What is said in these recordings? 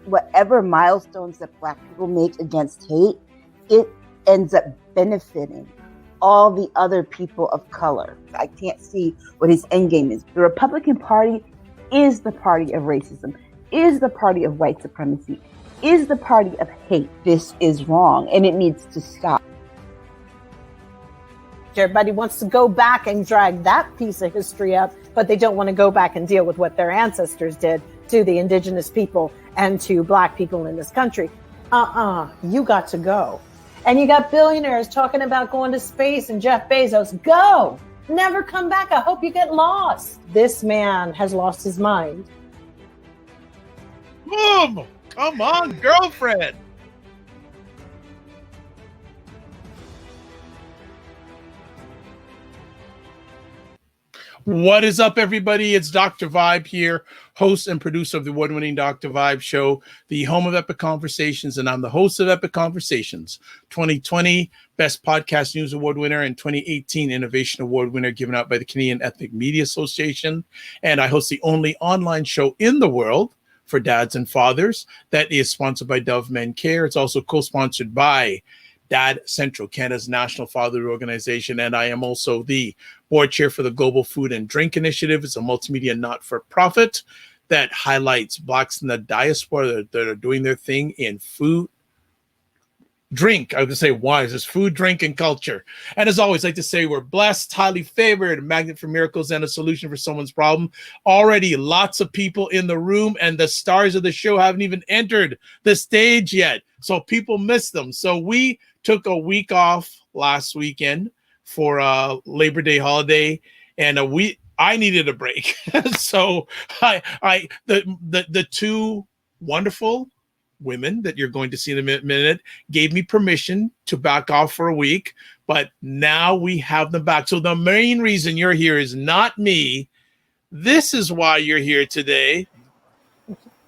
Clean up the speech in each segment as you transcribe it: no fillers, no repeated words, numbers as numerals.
whatever milestones that Black people make against hate, it ends up benefiting all the other people of color. I can't see what his end game is. The Republican Party is the party of racism, is the party of white supremacy, is the party of hate. This is wrong, and it needs to stop. Everybody wants to go back and drag that piece of history up, but they don't want to go back and deal with what their ancestors did to the indigenous people and to Black people in this country. You got to go. And you got billionaires talking about going to space and Jeff Bezos, go, never come back. I hope you get lost. This man has lost his mind. Boom! Come on, girlfriend. What is up, everybody? It's Dr. Vibe here, host and producer of the award-winning Dr. Vibe Show, the home of Epic Conversations, and I'm the host of Epic Conversations, 2020 Best Podcast News Award winner and 2018 Innovation Award winner given out by the Canadian Ethnic Media Association. And I host the only online show in the world for dads and fathers that is sponsored by Dove Men Care. It's also co-sponsored by Dad Central, Canada's national fatherhood organization, and I am also the board chair for the Global Food and Drink Initiative. It's a multimedia not-for-profit that highlights Blacks in the diaspora that are doing their thing in food, drink. I was going to say why. It's food, drink, and culture. And as always, I like to say we're blessed, highly favored, a magnet for miracles, and a solution for someone's problem. Already lots of people in the room, and the stars of the show haven't even entered the stage yet. So people miss them. So we took a week off last weekend for Labor Day holiday, and I needed a break. So the two wonderful women that you're going to see in a minute gave me permission to back off for a week, but now we have them back. So the main reason you're here is not me. This is why you're here today.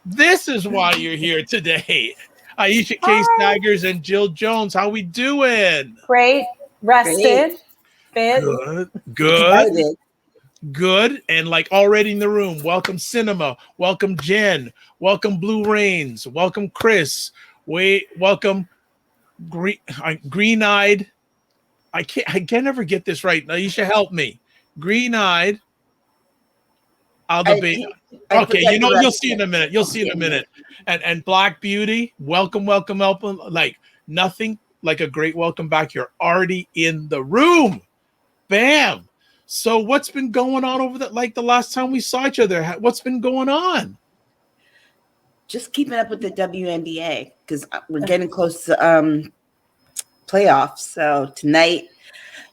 This is why you're here today. Aisha K. Staggers and Jill Jones. How we doing? Great. Rested. Fit. Good. And like already in the room, welcome Cinema, welcome Jen, welcome Blue Rains, welcome Chris, welcome Green-Eyed. I can't ever get this right. Aisha, help me. Green-Eyed. Okay, you'll see in a minute. You'll see in a minute. And Black Beauty, welcome. Like nothing like a great welcome back. You're already in the room. Bam. So what's been going on over the last time we saw each other? What's been going on? Just keeping up with the WNBA because we're getting close to playoffs. So tonight,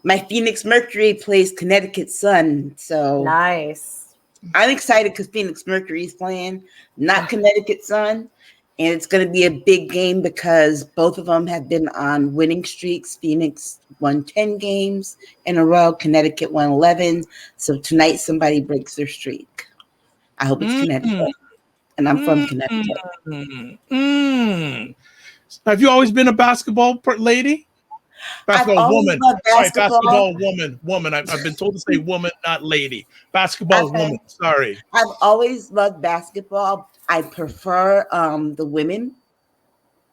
my Phoenix Mercury plays Connecticut Sun. So nice. I'm excited because Phoenix Mercury is playing, not Connecticut Sun. And it's going to be a big game because both of them have been on winning streaks. Phoenix won 10 games in a row. Connecticut won 11. So tonight somebody breaks their streak. I hope it's Connecticut. And I'm from Connecticut. Have you always been a basketball lady? Basketball woman. Basketball woman. I've been told to say woman, not lady. Basketball woman. Sorry. I've always loved basketball. I prefer the women.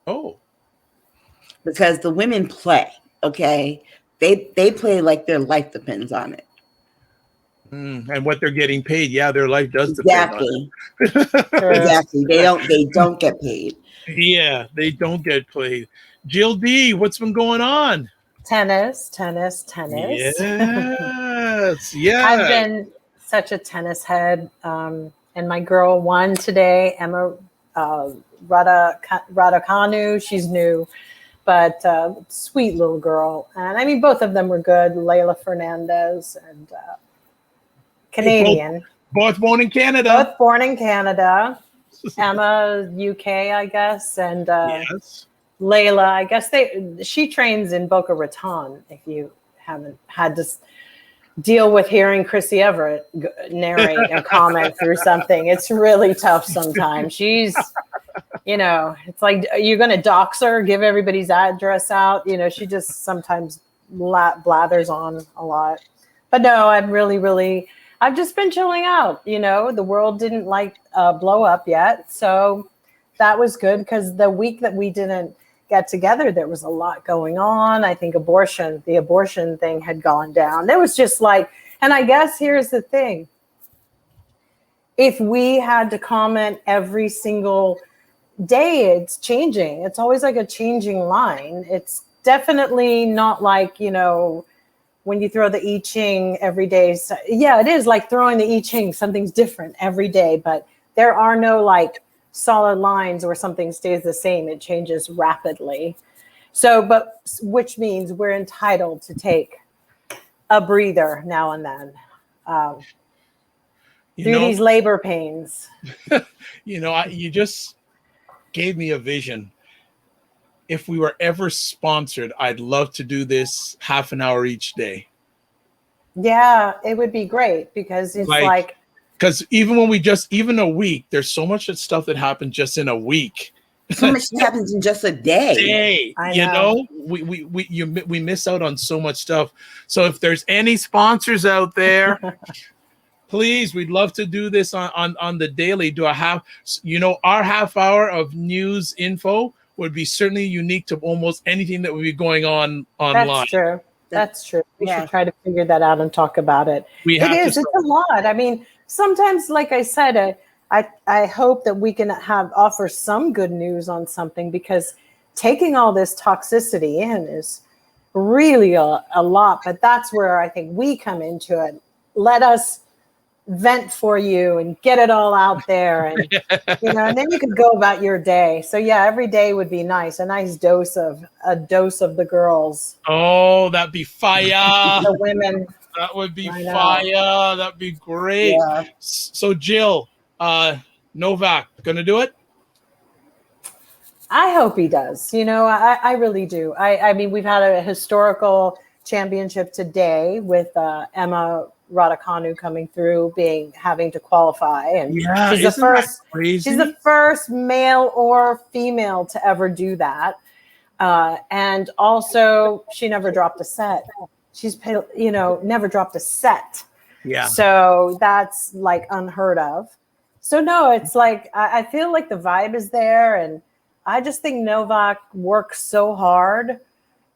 Oh. Because the women play, okay? They play like their life depends on it. And what they're getting paid, their life does depend on it. Exactly. They don't get paid. Yeah, they don't get paid. Jill D, what's been going on? Tennis. Yes, yeah. I've been such a tennis head. And my girl won today, Emma Raducanu. She's new, but sweet little girl. And I mean, both of them were good. Leila Fernandez and Canadian. Both born in Canada. Emma, UK, I guess. And yes. Layla, I guess she trains in Boca Raton. If you haven't had to deal with hearing Chrissy Everett narrate a comment through something, it's really tough sometimes. She's, it's like you're going to dox her, give everybody's address out. She just sometimes blathers on a lot. But no, I've just been chilling out. The world didn't blow up yet, so that was good, because the week that we didn't get together, there was a lot going on. I think the abortion thing had gone down. There was just like, and I guess here's the thing. If we had to comment every single day, it's changing. It's always like a changing line. It's definitely not like, you know, when you throw the I Ching every day. So, yeah, it is like throwing the I Ching. Something's different every day, but there are no like solid lines where something stays the same. It changes rapidly. So, but which means we're entitled to take a breather now and then. Through these labor pains. You know, you just gave me a vision. If we were ever sponsored, I'd love to do this half an hour each day. Yeah, it would be great, because it's like because even a week, there's so much stuff that happens just in a week. So much happens in just a day. You know, we miss out on so much stuff. So if there's any sponsors out there, please, we'd love to do this on the daily. Do I have, you know, our half hour of news info would be certainly unique to almost anything that would be going on online. That's true. That's true. We should try to figure that out and talk about it. It's a lot. I mean, sometimes, like I said, I hope that we can offer some good news on something, because taking all this toxicity in is really a lot. But that's where I think we come into it. Let us vent for you and get it all out there, and you know, and then you could go about your day. So yeah, every day would be nice. A nice dose of the girls. Oh, that'd be fire. The women. That would be fire. That'd be great. Yeah. So Jill, Novak, gonna do it? I hope he does. You know, I really do. I mean, we've had a historical championship today with Emma Raducanu coming through, having to qualify, and she's the first male or female to ever do that. And also, she never dropped a set. She's, you know, never dropped a set. Yeah. So that's like unheard of. So no, it's like I feel like the vibe is there, and I just think Novak works so hard,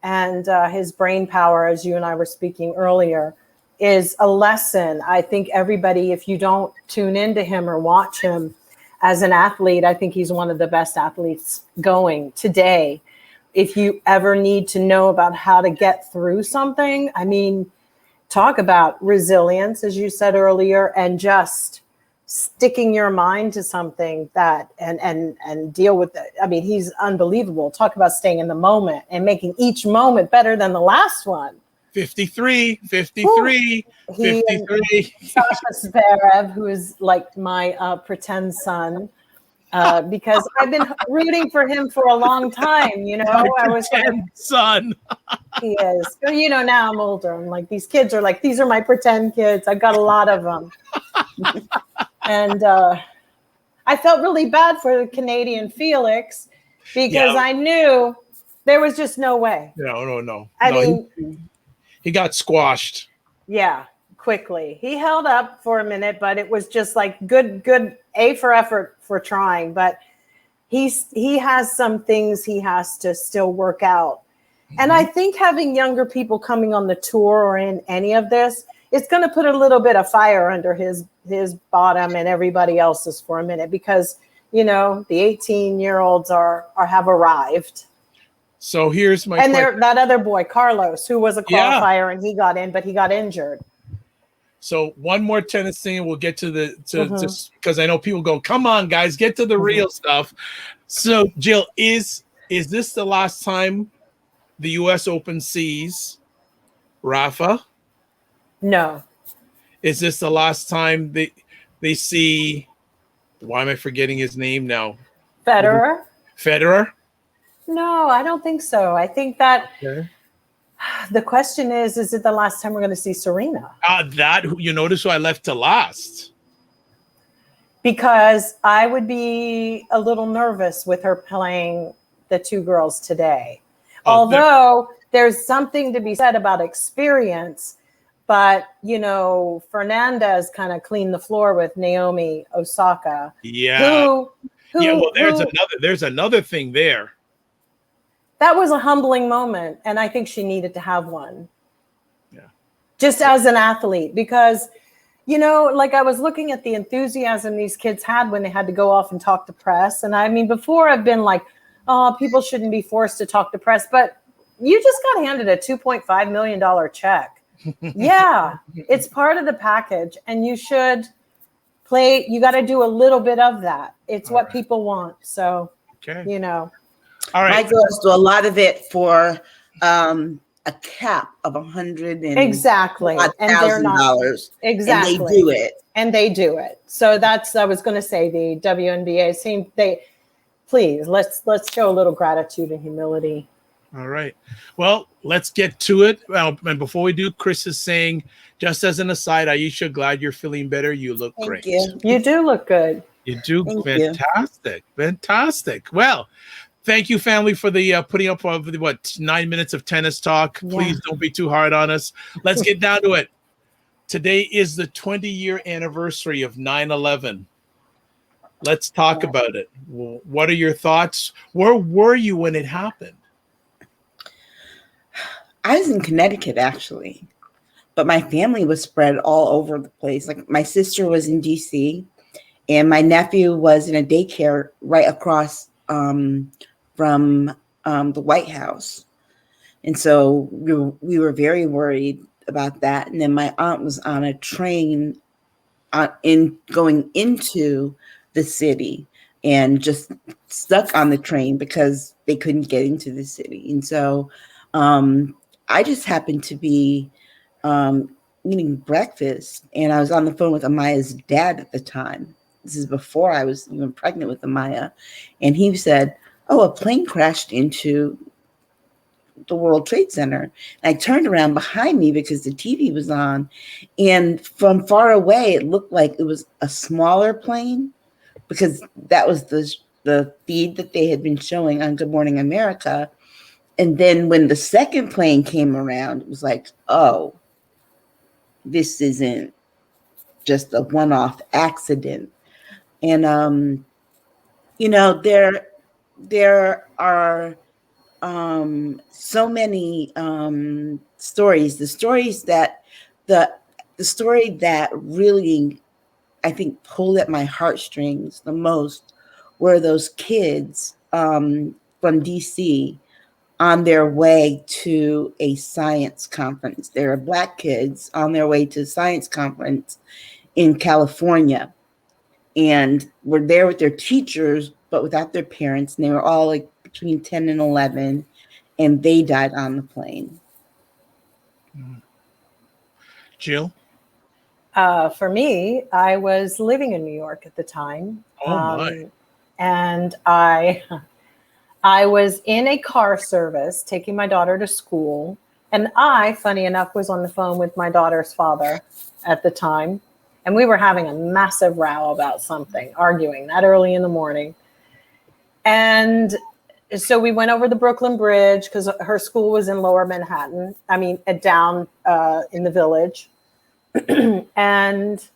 and his brain power, as you and I were speaking earlier, is a lesson. I think everybody, if you don't tune into him or watch him as an athlete, I think he's one of the best athletes going today. If you ever need to know about how to get through something, I mean, talk about resilience, as you said earlier, and just sticking your mind to something that and deal with it. I mean, he's unbelievable. Talk about staying in the moment and making each moment better than the last one. 53. Sasha Zverev, who is like my pretend son, because I've been rooting for him for a long time. You know, I was pretend son. He is. But, you know, now I'm older. I'm like, these kids are like, these are my pretend kids. I've got a lot of them. And I felt really bad for the Canadian Felix, because I knew there was just no way. No. I mean, he got squashed. Yeah, quickly. He held up for a minute, but it was just like good A for effort for trying. But he has some things he has to still work out. Mm-hmm. And I think having younger people coming on the tour or in any of this, it's going to put a little bit of fire under his bottom and everybody else's for a minute, because, you know, the 18-year-olds have arrived. So here's my question. That other boy, Carlos, who was a qualifier, and he got in, but he got injured. So one more tennis thing, and we'll get to because I know people go, come on, guys, get to the real stuff. So Jill, is this the last time the U.S. Open sees Rafa? No. Is this the last time they see? Why am I forgetting his name now? Federer? No, I don't think so. I think that the question is it the last time we're going to see Serena? You notice who I left to last? Because I would be a little nervous with her playing the two girls today. Although there's something to be said about experience, but, you know, Fernandez kind of cleaned the floor with Naomi Osaka. Yeah. Yeah, well, there's another thing there. That was a humbling moment, and I think she needed to have one. Yeah. Just as an athlete, because, you know, like I was looking at the enthusiasm these kids had when they had to go off and talk to press. And I mean, before I've been like, oh, people shouldn't be forced to talk to press, but you just got handed a $2.5 million check. Yeah, it's part of the package, and you should play. You got to do a little bit of that. It's what people want. So, you know. All right. My girls do a lot of it for a cap of $100,000 exactly, and they're not exactly, and they do it, So I was going to say the WNBA please let's show a little gratitude and humility. All right. Well, let's get to it. And before we do, Chris is saying, just as an aside, Aisha, glad you're feeling better. You look great. You do look good. You do. Fantastic. Fantastic. Well, thank you, family, for the putting up of 9 minutes of tennis talk. Please don't be too hard on us. Let's get down to it. Today is the 20-year anniversary of 9/11. Let's talk about it. What are your thoughts? Where were you when it happened? I was in Connecticut, actually, but my family was spread all over the place. Like, my sister was in DC, and my nephew was in a daycare right across from the White House. And so we were very worried about that. And then my aunt was on a train going into the city and just stuck on the train because they couldn't get into the city. And so I just happened to be eating breakfast, and I was on the phone with Amaya's dad at the time. This is before I was even pregnant with Amaya. And he said, oh, a plane crashed into the World Trade Center. And I turned around behind me because the TV was on. And from far away, it looked like it was a smaller plane, because that was the feed that they had been showing on Good Morning America. And then when the second plane came around, it was like, oh, this isn't just a one-off accident. And, you know, there are so many stories. The story that really, I think, pulled at my heartstrings the most were those kids from DC on their way to a science conference. They were Black kids on their way to a science conference in California, and were there with their teachers, but without their parents. And they were all like between 10 and 11, and they died on the plane. Jill? For me, I was living in New York at the time. Oh my. And I was in a car service taking my daughter to school. And I, funny enough, was on the phone with my daughter's father at the time. And we were having a massive row about something, arguing that early in the morning. And so we went over the Brooklyn Bridge because her school was in Lower Manhattan. I mean, down in the Village. And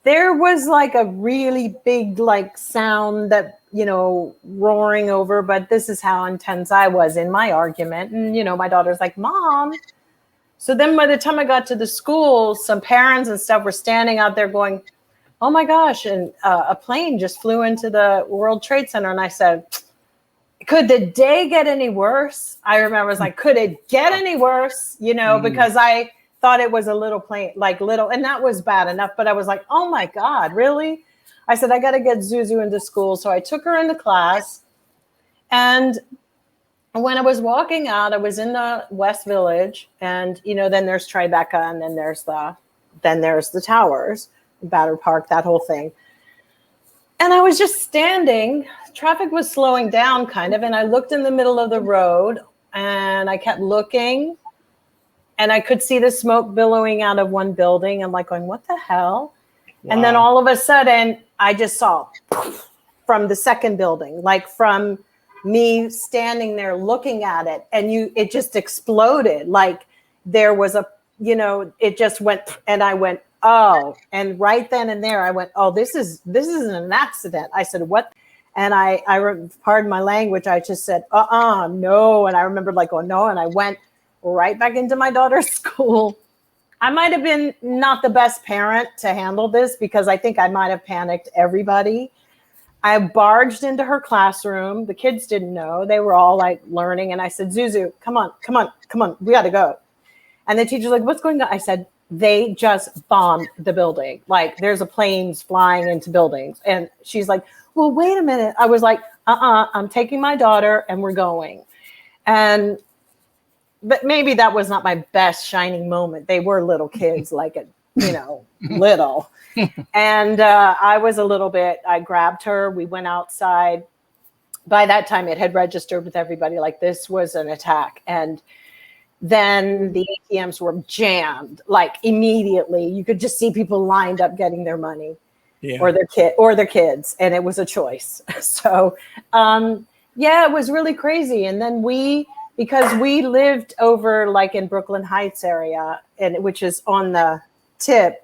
there was like a really big like sound that, you know, roaring over, but this is how intense I was in my argument. And, you know, my daughter's like, Mom. So then by the time I got to the school, some parents and stuff were standing out there going, oh my gosh. And a plane just flew into the World Trade Center. And I said, could the day get any worse? I remember I was like, could it get any worse? You know, because I thought it was a little plane, like little, and that was bad enough. But I was like, oh my God, really? I said, I got to get Zuzu into school. So I took her into class. And when I was walking out, I was in the West Village. And, you know, then there's Tribeca, and then there's the towers, Battery Park, that whole thing. And I was just standing. Traffic was slowing down kind of. And I looked in the middle of the road, and I kept looking. And I could see the smoke billowing out of one building. I'm like going, what the hell? Wow. And then all of a sudden, I just saw from the second building, like from me standing there looking at it. And it just exploded. Like there was it just went, and I went, oh. And right then and there, I went, oh, this isn't an accident. I said, what? And pardon my language, I just said, no. And I remembered like, oh no. And I went right back into my daughter's school. I might have been not the best parent to handle this because I think I might have panicked everybody. I barged into her classroom. The kids didn't know. They were all like learning. And I said, Zuzu, come on. We got to go. And the teacher's like, what's going on? I said, they just bombed the building. Like there's planes flying into buildings. And she's like, well, wait a minute. I was like, I'm taking my daughter and we're going. But maybe that was not my best shining moment. They were little kids, like, little. And I was I grabbed her. We went outside. By that time, it had registered with everybody like this was an attack. And then the ATMs were jammed, like immediately. You could just see people lined up getting their money or their kids. And it was a choice. So, it was really crazy. And then because we lived over like in Brooklyn Heights area, which is on the tip,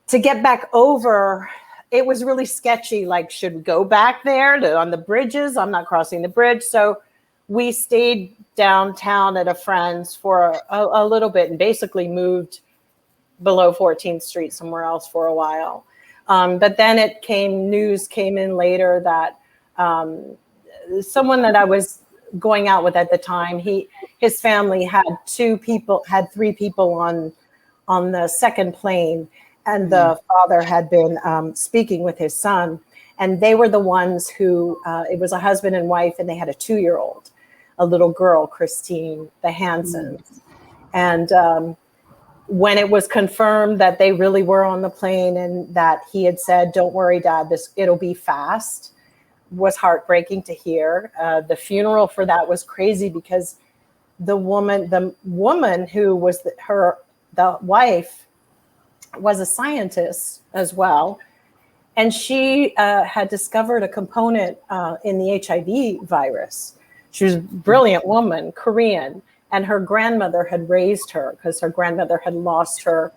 to get back over, it was really sketchy. Like, should we go back there on the bridges? I'm not crossing the bridge. So we stayed downtown at a friend's for a little bit and basically moved below 14th Street somewhere else for a while. But then news came in later that someone that I was going out with at the time, his family had three people on the second plane, and the father had been speaking with his son, and they were the ones who it was a husband and wife, and they had a 2-year-old, a little girl, Christine, the Hansons. And when it was confirmed that they really were on the plane and that he had said, don't worry, Dad, it'll be fast, was heartbreaking to hear. The funeral for that was crazy because the woman who was the wife was a scientist as well. And she had discovered a component in the HIV virus. She was a brilliant woman, Korean, and her grandmother had raised her because her grandmother had lost her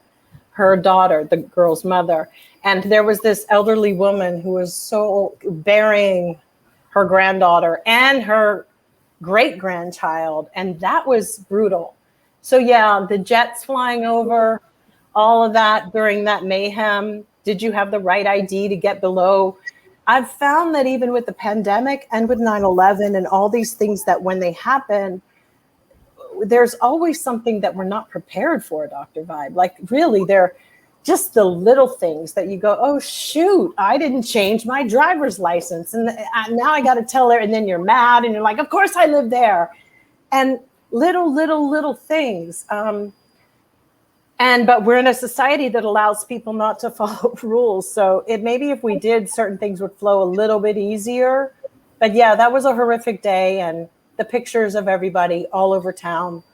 daughter, the girl's mother. And there was this elderly woman who was so burying her granddaughter and her great-grandchild. And that was brutal. So yeah, the jets flying over, all of that during that mayhem. Did you have the right ID to get below? I've found that even with the pandemic and with 9/11 and all these things that when they happen, there's always something that we're not prepared for, Dr. Vibe. Like really, they're just the little things that you go, oh, shoot, I didn't change my driver's license. And now I got to tell her. And then you're mad and you're like, of course I live there. And little things. But we're in a society that allows people not to follow rules. So maybe if we did, certain things would flow a little bit easier. But yeah, that was a horrific day. And the pictures of everybody all over town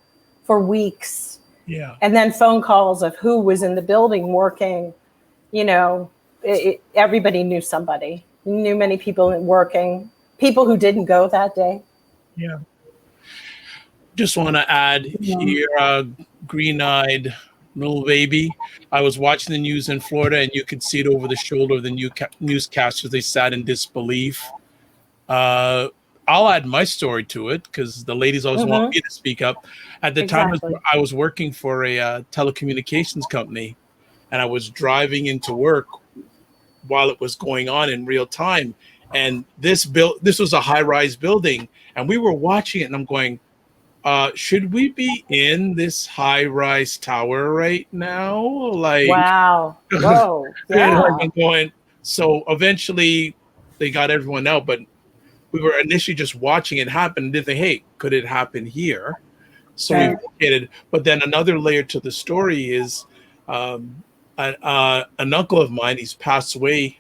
for weeks. Yeah. And then phone calls of who was in the building working, everybody knew somebody, knew many people working, people who didn't go that day. Yeah. Just want to add here, green-eyed little baby. I was watching the news in Florida, and you could see it over the shoulder of the newscasters. They sat in disbelief. I'll add my story to it because the ladies always want me to speak up. At the time, I was working for a telecommunications company, and I was driving into work while it was going on in real time. And this was a high-rise building, and we were watching it, and I'm going, should we be in this high-rise tower right now? Like, wow. Whoa. Yeah. I'm going. So eventually, they got everyone out, but we were initially just watching it happen and didn't think, hey, could it happen here? So we located. But then another layer to the story is an uncle of mine, he's passed away.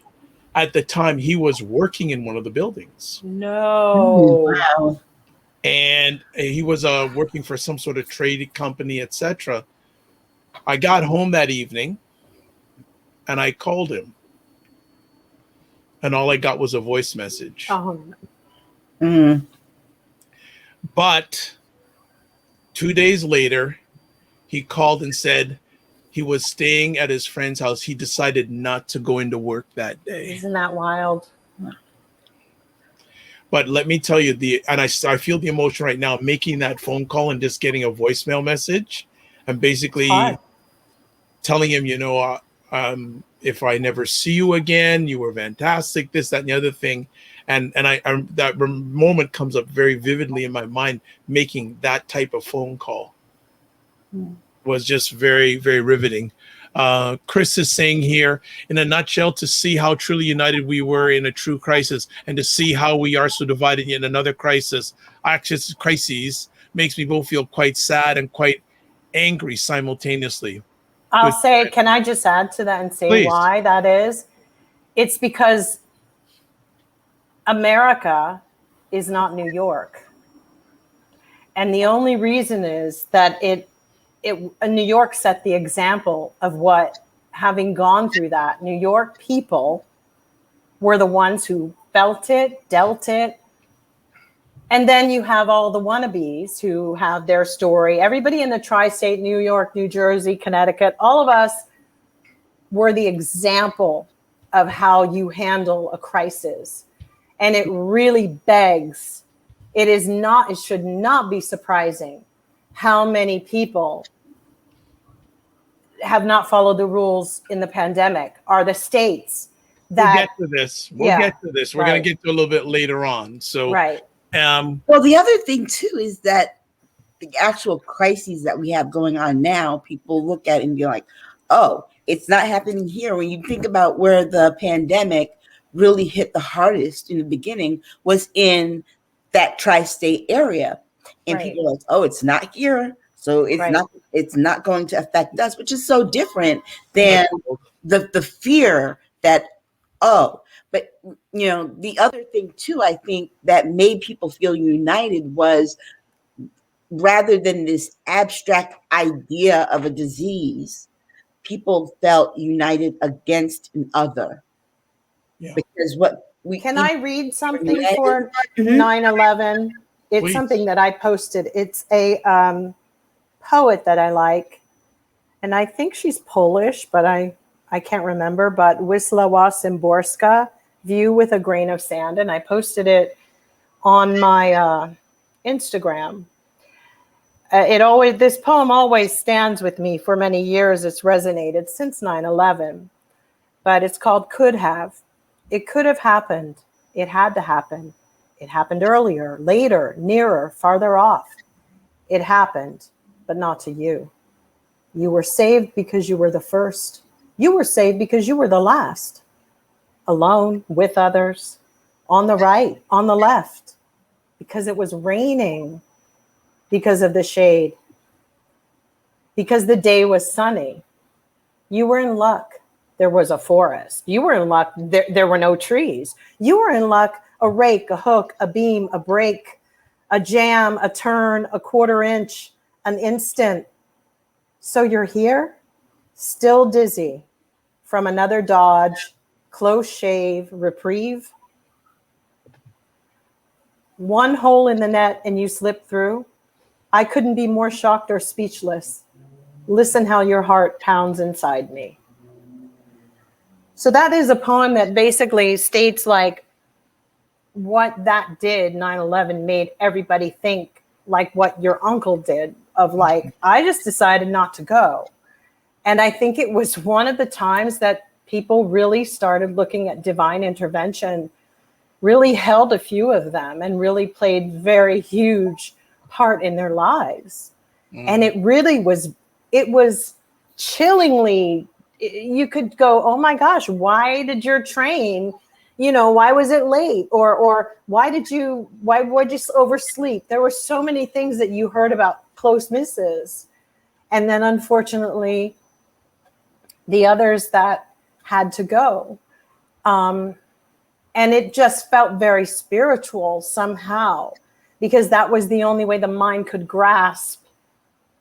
At the time, he was working in one of the buildings. No. Wow. And he was working for some sort of trade company, etc. I got home that evening, and I called him. And all I got was a voice message. Oh. But 2 days later, he called and said he was staying at his friend's house. He decided not to go into work that day. Isn't that wild? But let me tell you, I feel the emotion right now, making that phone call and just getting a voicemail message and basically telling him, if I never see you again, you were fantastic, this, that, and the other thing. And I that moment comes up very vividly in my mind, making that type of phone call was just very, very riveting. Chris is saying here, in a nutshell, to see how truly united we were in a true crisis and to see how we are so divided in another crisis, crises, makes me both feel quite sad and quite angry simultaneously. I'll say, can I just add to that and say Please. why that is? It's because America is not New York. And the only reason is that New York set the example of what, having gone through that, New York people were the ones who felt it, dealt it. And then you have all the wannabes who have their story. Everybody in the tri-state, New York, New Jersey, Connecticut, all of us were the example of how you handle a crisis. And it really begs, it should not be surprising how many people have not followed the rules in the pandemic. Are the states that we'll get to this. Get to this. We're going to get to a little bit later on. So right. Well, the other thing too is that the actual crises that we have going on now, people look at it and be like, oh, it's not happening here. When you think about where the pandemic really hit the hardest in the beginning was in that tri-state area. And people are like, oh, it's not here. So it's not going to affect us, which is so different than the fear that, but the other thing too, I think that made people feel united was rather than this abstract idea of a disease, people felt united against an other. Yeah. Because I read something for 9/11? It's Please. Something that I posted. It's a poet that I like, and I think she's Polish, but I can't remember. But Wisława Szymborska, View with a Grain of Sand, and I posted it on my Instagram. This poem always stands with me for many years. It's resonated since 9/11, but it's called Could Have. It could have happened. It had to happen. It happened earlier, later, nearer, farther off. It happened, but not to you. You were saved because you were the first. You were saved because you were the last. Alone, with others, on the right, on the left, because it was raining, because of the shade, because the day was sunny. You were in luck. There was a forest. You were in luck. There were no trees. You were in luck. A rake, a hook, a beam, a break, a jam, a turn, a quarter inch, an instant. So you're here, still dizzy from another dodge, close shave, reprieve. One hole in the net and you slip through. I couldn't be more shocked or speechless. Listen how your heart pounds inside me. So that is a poem that basically states like what that did, 9/11 made everybody think like what your uncle did of like, I just decided not to go. And I think it was one of the times that people really started looking at divine intervention, really held a few of them and really played very huge part in their lives. And it really was, it was chillingly, you could go, oh my gosh, why did your train, why was it late? Or why would you oversleep? There were so many things that you heard about close misses. And then unfortunately, the others that had to go. And it just felt very spiritual somehow, because that was the only way the mind could grasp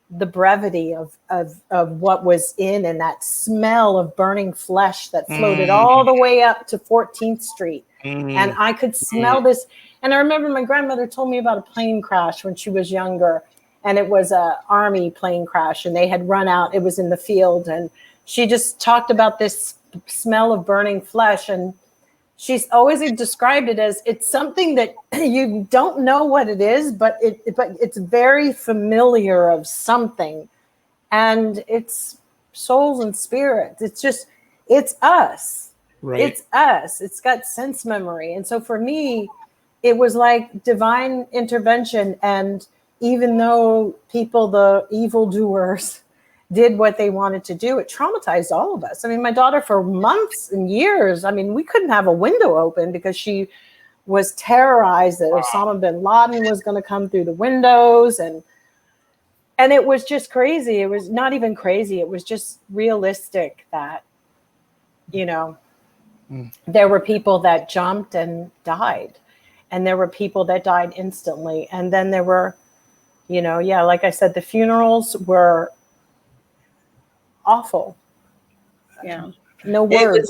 the brevity of what was in, and that smell of burning flesh that floated all the way up to 14th Street. And I could smell this. And I remember my grandmother told me about a plane crash when she was younger, and it was a army plane crash, and they had run out. It was in the field, and she just talked about this smell of burning flesh. And she's always described it as it's something that you don't know what it is, but it's very familiar of something, and it's souls and spirits. It's us. Right. It's us. It's got sense memory. And so for me, it was like divine intervention. And even though people, the evildoers, did what they wanted to do, it traumatized all of us. I mean, my daughter for months and years, I mean, we couldn't have a window open because she was terrorized that Osama bin Laden was going to come through the windows. And it was just crazy. It was not even crazy. It was just realistic that, there were people that jumped and died, and there were people that died instantly. And then there were, like I said, the funerals were awful. Yeah. No words.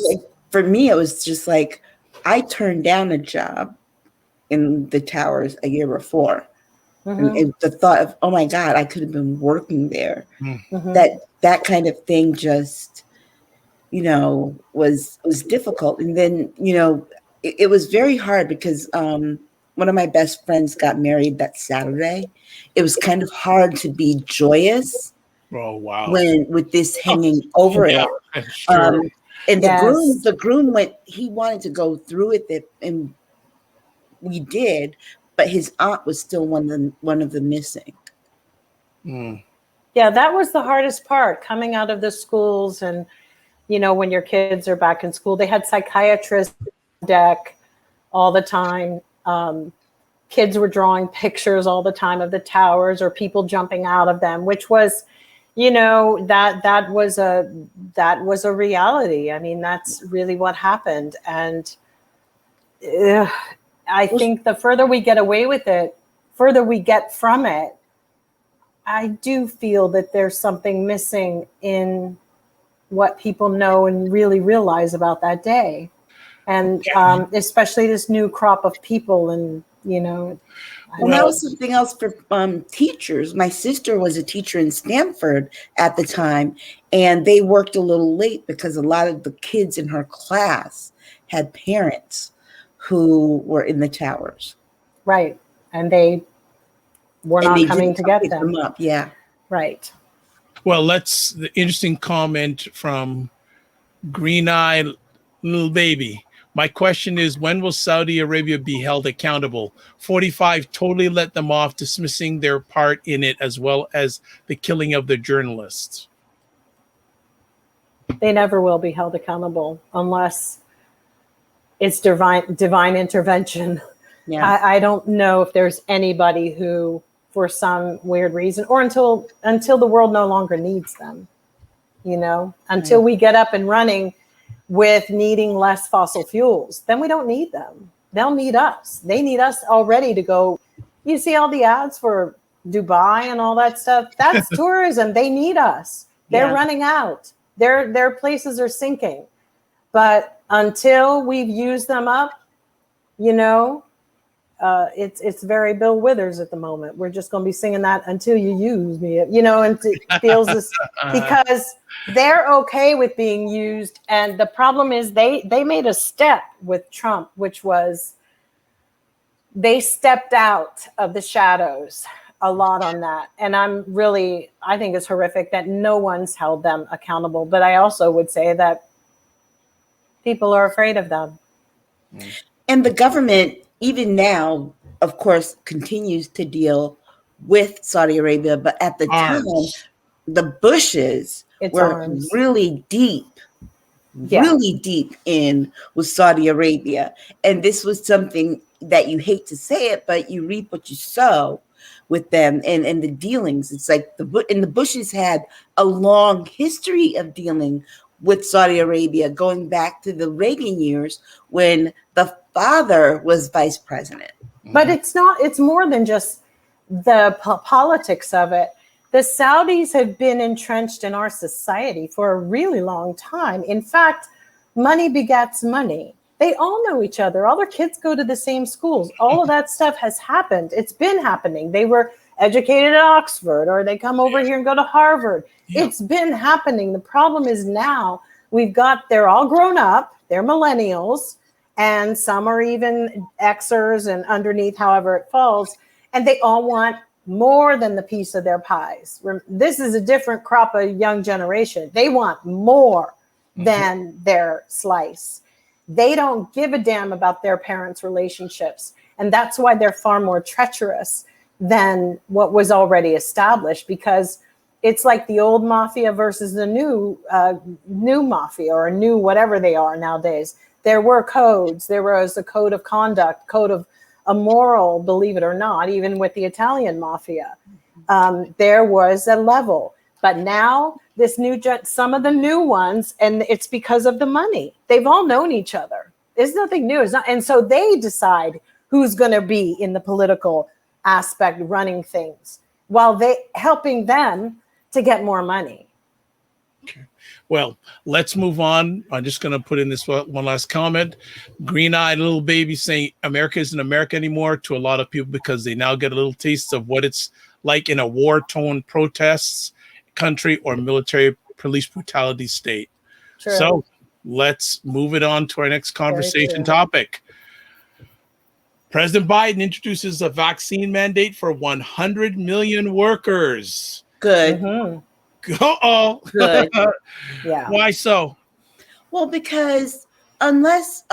For me, it was just like, I turned down a job in the towers a year before. And the thought of, oh my God, I could have been working there. That kind of thing just, was difficult. And then, it was very hard because one of my best friends got married that Saturday. It was kind of hard to be joyous. Oh, wow. With this hanging over it. Sure. And the groom went, he wanted to go through with it, and we did, but his aunt was still one of the missing. Yeah, that was the hardest part, coming out of the schools. And when your kids are back in school, they had psychiatrists on deck all the time. Kids were drawing pictures all the time of the towers or people jumping out of them, which was, that was a reality. I mean, that's really what happened. And I think the further we get away with it, further we get from it, I do feel that there's something missing in what people know and really realize about that day. And especially this new crop of people. And, well, that was something else for teachers. My sister was a teacher in Stanford at the time, and they worked a little late because a lot of the kids in her class had parents who were in the towers. Right. And they were not coming to get them up. Yeah. Right. Well, the interesting comment from Green Eye Little Baby. My question is, when will Saudi Arabia be held accountable? 45 totally let them off, dismissing their part in it, as well as the killing of the journalists. They never will be held accountable unless it's divine intervention. Yeah. I don't know if there's anybody who, for some weird reason, or until the world no longer needs them, until we get up and running with needing less fossil fuels, then we don't need them. They'll need us. They need us already to go. You see all the ads for Dubai and all that stuff. That's tourism. They need us. They're running out. Their places are sinking. But until we've used them up, it's very Bill Withers at the moment. We're just going to be singing that until you use me, and it feels this because they're okay with being used. And the problem is they made a step with Trump, which was they stepped out of the shadows a lot on that. And I think it's horrific that no one's held them accountable. But I also would say that people are afraid of them. And the government, even now, of course, continues to deal with Saudi Arabia. But at the time, the Bushes were really deep in with Saudi Arabia. And this was something that you hate to say it, but you reap what you sow with them and the dealings. It's like the Bushes had a long history of dealing with Saudi Arabia, going back to the Reagan years when the father was vice president. But it's more than just the politics of it. The Saudis have been entrenched in our society for a really long time. In fact, money begets money. They all know each other. All their kids go to the same schools. All of that stuff has happened. It's been happening. They were educated at Oxford, or they come over here and go to Harvard. Yeah. It's been happening. The problem is now they're all grown up. They're millennials. and some are even Xers and underneath, however it falls. And they all want more than the piece of their pies. This is a different crop of young generation. They want more than their slice. They don't give a damn about their parents' relationships. And that's why they're far more treacherous than what was already established, because it's like the old mafia versus the new mafia, or a new whatever they are nowadays. There were codes. There was a code of conduct, code of a moral, believe it or not, even with the Italian mafia. There was a level. But now this new, some of the new ones, and it's because of the money. They've all known each other. There's nothing new. It's not, and so they decide who's going to be in the political aspect running things, while they helping them to get more money. Okay. Well, let's move on. I'm just going to put in this one last comment. Green-eyed little baby saying America isn't America anymore to a lot of people, because they now get a little taste of what it's like in a war-torn protests country or military police brutality state. True. So let's move it on to our next conversation topic. President Biden introduces a vaccine mandate for 100 million workers. Good. Uh-oh. Good. Yeah. Why so? Well, because unless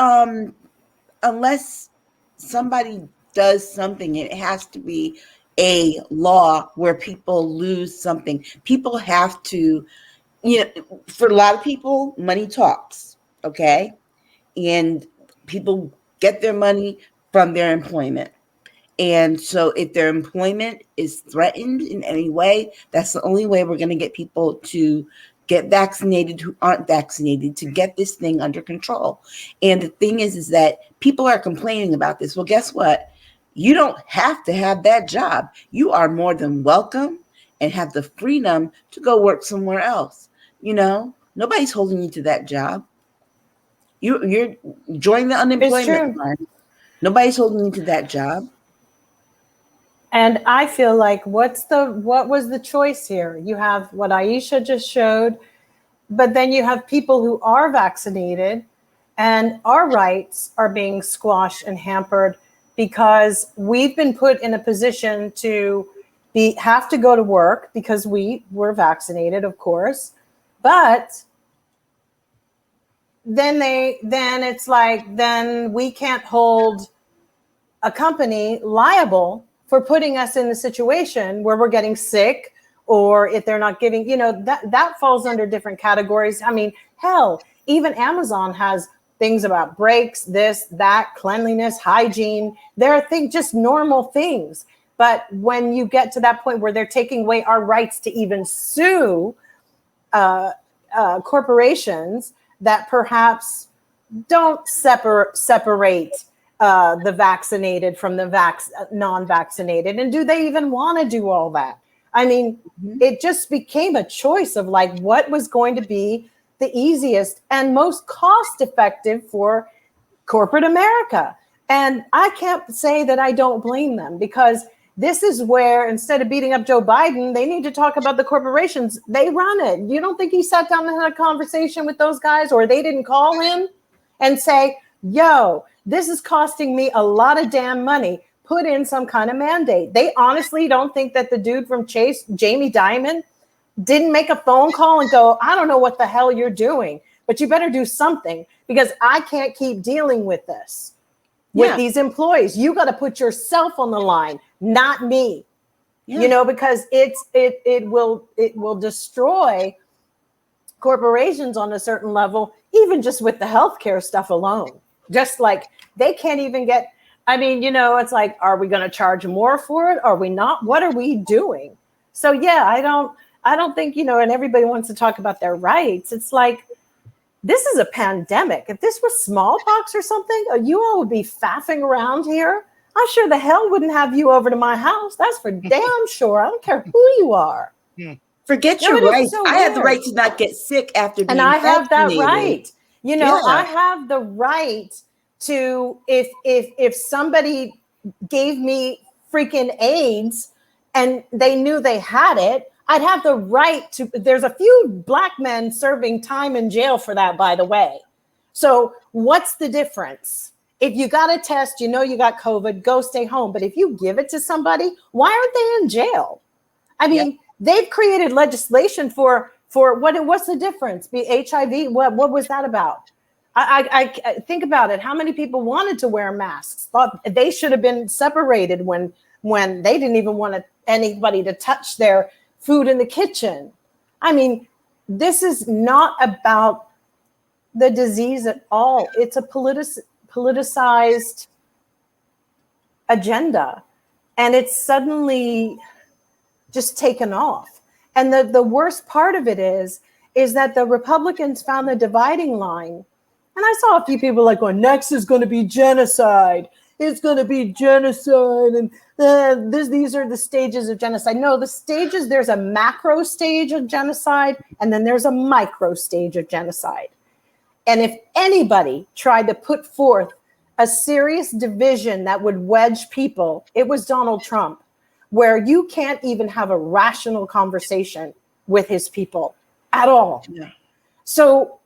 somebody does something, it has to be a law where people lose something. People have to, for a lot of people, money talks, okay? And people get their money from their employment. And so if their employment is threatened in any way, that's the only way we're going to get people to get vaccinated who aren't vaccinated, to get this thing under control. And the thing is that people are complaining about this. Well, guess what? You don't have to have that job. You are more than welcome and have the freedom to go work somewhere else. Nobody's holding you to that job. You're joining the unemployment line. Nobody's holding you to that job. And I feel like what was the choice here? You have what Aisha just showed, but then you have people who are vaccinated, and our rights are being squashed and hampered because we've been put in a position to have to go to work because we were vaccinated, of course. But then it's like, then we can't hold a company liable for putting us in the situation where we're getting sick, or if they're not giving, that falls under different categories. I mean, hell, even Amazon has things about breaks, this, that, cleanliness, hygiene. There are things, just normal things. But when you get to that point where they're taking away our rights to even sue corporations that perhaps don't separate the vaccinated from the non-vaccinated, and do they even want to do all that? I mean, it just became a choice of like what was going to be the easiest and most cost-effective for corporate America. And I can't say that I don't blame them, because this is where, instead of beating up Joe Biden, they need to talk about the corporations. They run it. You don't think he sat down and had a conversation with those guys, or they didn't call him and say, yo, this is costing me a lot of damn money. Put in some kind of mandate. They honestly don't think that the dude from Chase, Jamie Dimon, didn't make a phone call and go, I don't know what the hell you're doing, but you better do something, because I can't keep dealing with this with these employees. You got to put yourself on the line, not me. Because it will destroy corporations on a certain level, even just with the healthcare stuff alone. Just like they can't even get, it's like, are we going to charge more for it? Are we not? What are we doing? So I don't think, and everybody wants to talk about their rights. It's like, this is a pandemic. If this was smallpox or something, you all would be faffing around here. I sure the hell wouldn't have you over to my house. That's for damn sure. I don't care who you are. Forget your rights. So I have the right to not get sick after being vaccinated. And I have that right. I have the right to, if somebody gave me freaking AIDS and they knew they had it, I'd have the right to. There's a few Black men serving time in jail for that, by the way. So what's the difference? If you got a test, you know you got COVID, go stay home. But if you give it to somebody, why aren't they in jail? I mean, they've created legislation for what's the difference? Be HIV, what was that about? I think about it. How many people wanted to wear masks, thought they should have been separated when they didn't even want anybody to touch their food in the kitchen? I mean, this is not about the disease at all. It's a politicized agenda, and it's suddenly just taken off. And the worst part of it is that the Republicans found the dividing line. And I saw a few people like going, next is going to be genocide. It's going to be genocide. And these are the stages of genocide. No, the stages, there's a macro stage of genocide, and then there's a micro stage of genocide. And if anybody tried to put forth a serious division that would wedge people, it was Donald Trump, where you can't even have a rational conversation with his people at all. Yeah. So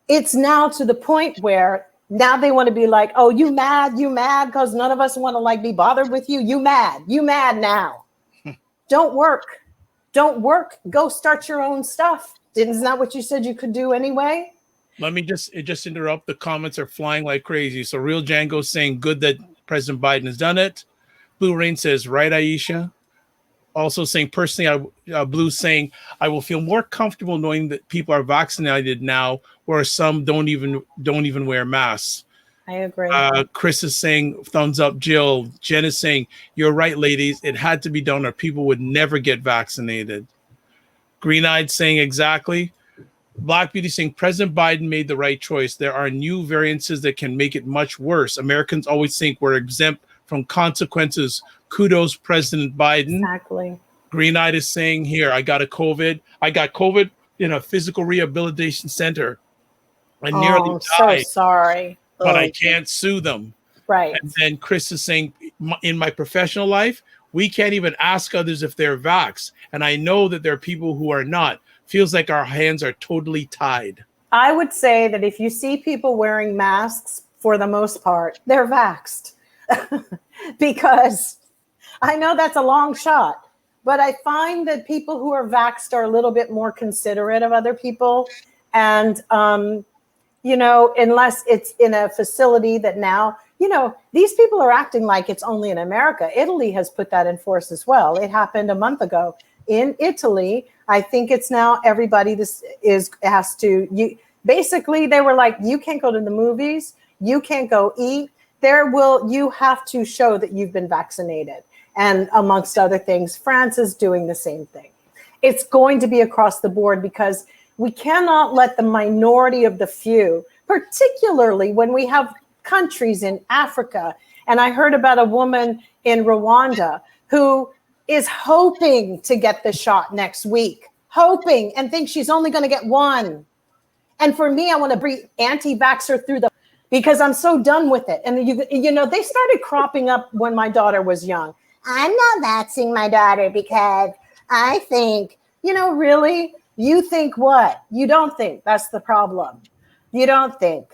it's now to the point where now they want to be like, oh, you mad because none of us want to like be bothered with you. You mad now. Don't work. Go start your own stuff. Isn't that what you said you could do anyway? Let me just interrupt. The comments are flying like crazy. So Real Django saying good that President Biden has done it. Blue Rain says, right, Aisha. Also saying, personally, Blue saying, I will feel more comfortable knowing that people are vaccinated now, where some don't even wear masks. I agree. Chris is saying, thumbs up, Jill. Jen is saying, you're right, ladies. It had to be done or people would never get vaccinated. Green Eyed saying, exactly. Black Beauty saying, President Biden made the right choice. There are new variances that can make it much worse. Americans always think we're exempt from consequences. Kudos, President Biden. Exactly. Green Eyed is saying here, I got COVID in a physical rehabilitation center. I nearly died. So sorry. But I can't sue them. Right. And then Chris is saying, in my professional life, we can't even ask others if they're vaxxed. And I know that there are people who are not. Feels like our hands are totally tied. I would say that if you see people wearing masks, for the most part, they're vaxxed. Because I know that's a long shot, but I find that people who are vaxxed are a little bit more considerate of other people. And, unless it's in a facility that now, these people are acting like it's only in America. Italy has put that in force as well. It happened a month ago in Italy. I think it's now everybody basically they were like, you can't go to the movies. You can't go eat. You have to show that you've been vaccinated. And amongst other things, France is doing the same thing. It's going to be across the board because we cannot let the minority of the few, particularly when we have countries in Africa. And I heard about a woman in Rwanda who is hoping to get the shot next week, hoping and thinks she's only going to get one. And for me, I want to bring anti-vaxxer through because I'm so done with it. And they started cropping up when my daughter was young. I'm not vaxxing my daughter because I think, really, you think what? You don't think. That's the problem. You don't think.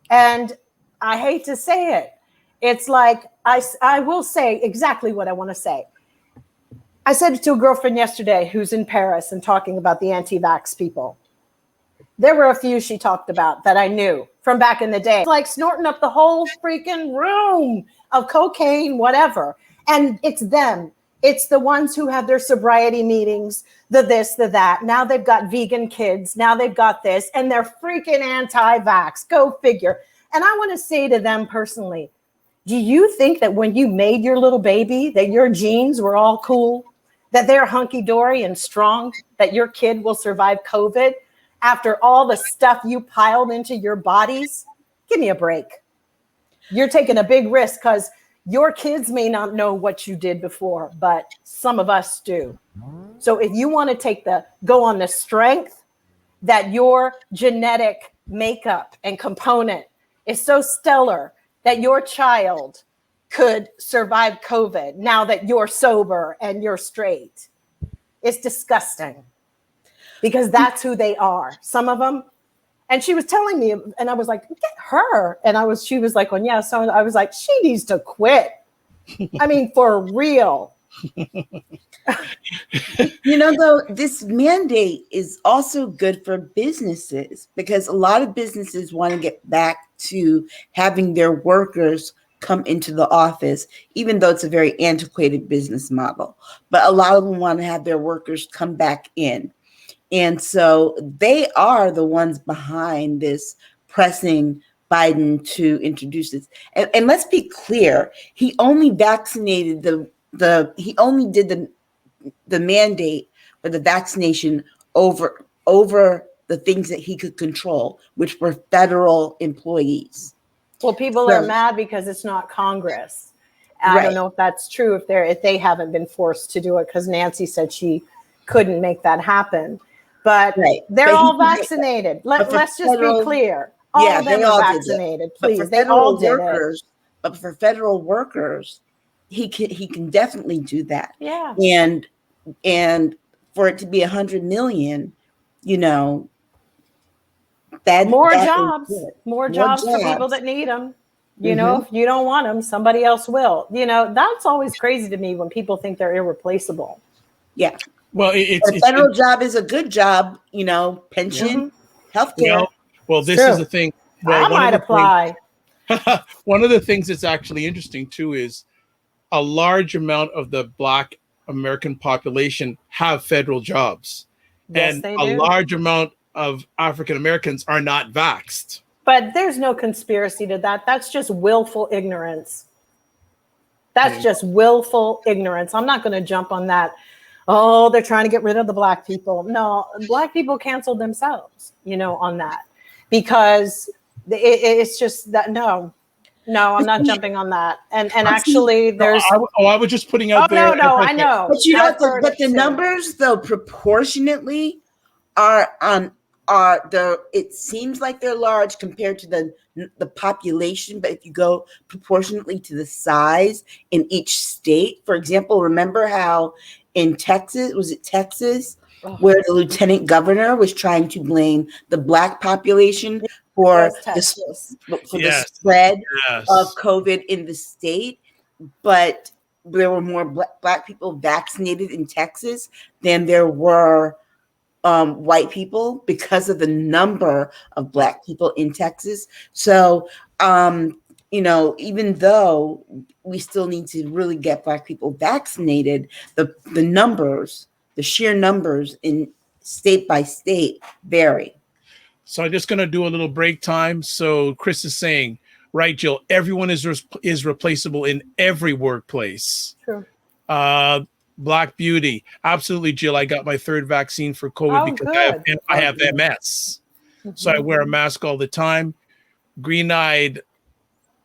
And I hate to say it. It's like, I will say exactly what I want to say. I said it to a girlfriend yesterday who's in Paris and talking about the anti-vax people. There were a few she talked about that I knew from back in the day. It's like snorting up the whole freaking room of cocaine, whatever. And it's them. It's the ones who have their sobriety meetings, the this, the that. Now they've got vegan kids. Now they've got this. And they're freaking anti-vax. Go figure. And I want to say to them personally, do you think that when you made your little baby, that your genes were all cool? That they're hunky-dory and strong? That your kid will survive COVID? After all the stuff you piled into your bodies? Give me a break. You're taking a big risk because your kids may not know what you did before, but some of us do. So if you want to go on the strength that your genetic makeup and component is so stellar that your child could survive COVID now that you're sober and you're straight, it's disgusting. Because that's who they are. Some of them, And she was telling me, and I was like, get her. And she was like, well, yeah. So I was like, she needs to quit. I mean, for real. Though, this mandate is also good for businesses because a lot of businesses want to get back to having their workers come into the office, even though it's a very antiquated business model. But a lot of them want to have their workers come back in. And so they are the ones behind this pressing Biden to introduce this. And let's be clear, he only vaccinated he only did the mandate for the vaccination over the things that he could control, which were federal employees. Well, people are mad because it's not Congress. I don't know if that's true if they haven't been forced to do it because Nancy said she couldn't make that happen. But they're all vaccinated. Let's just be clear. All of them are vaccinated. Please, they all did it. But for federal workers, he can definitely do that. Yeah. And for it to be 100 million, that more jobs for people that need them. If you don't want them, somebody else will. That's always crazy to me when people think they're irreplaceable. Yeah. Well, a federal job is a good job, pension, healthcare. Well, this is the thing. Well, I might apply. One of the things that's actually interesting too is a large amount of the Black American population have federal jobs, and a large amount of African Americans are not vaxxed. But there's no conspiracy to that. That's just willful ignorance. That's just willful ignorance. I'm not going to jump on that. Oh, they're trying to get rid of the Black people. No, Black people canceled themselves, on that because it's just that. No, I'm not jumping on that. And actually, there's. I was just putting out there. No, I know. But but the numbers, though, proportionately it seems like they're large compared to the population, but if you go proportionately to the size in each state, for example, remember how in Texas, where the lieutenant governor was trying to blame the Black population for the spread of COVID in the state, but there were more Black people vaccinated in Texas than there were white people because of the number of Black people in Texas. So, even though we still need to really get Black people vaccinated, the numbers, the sheer numbers in state by state vary. So I'm just going to do a little break time. So Chris is saying, right, Jill, everyone is replaceable in every workplace. Sure. Black Beauty. Absolutely, Jill. I got my third vaccine for COVID because I have MS. So I wear a mask all the time. Green-eyed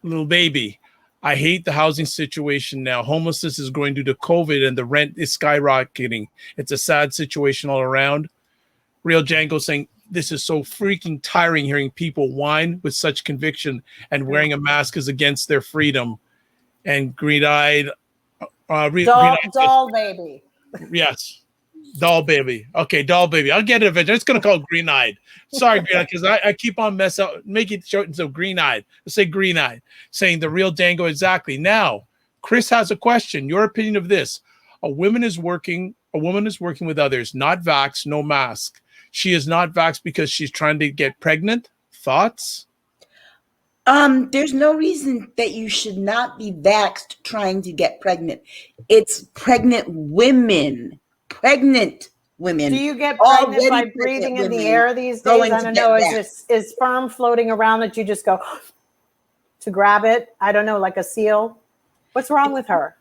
little baby. I hate the housing situation now. Homelessness is growing due to COVID and the rent is skyrocketing. It's a sad situation all around. Real Django saying, this is so freaking tiring hearing people whine with such conviction and wearing a mask is against their freedom. And green-eyed doll baby. Yes. Doll baby. Okay, doll baby. I'll get it eventually. It's going to call it green-eyed. Sorry, green-eyed, because I keep on mess up, make it short so green-eyed. Let's say green-eyed. Saying the real Dango exactly. Now, Chris has a question. Your opinion of this. A woman is working with others, not vaxxed, no mask. She is not vaxxed because she's trying to get pregnant. Thoughts? There's no reason that you should not be vaxxed trying to get pregnant. It's pregnant women. Do you get pregnant by breathing in the air these days? I don't know. Is sperm floating around that you just go to grab it? I don't know, like a seal. What's wrong with her?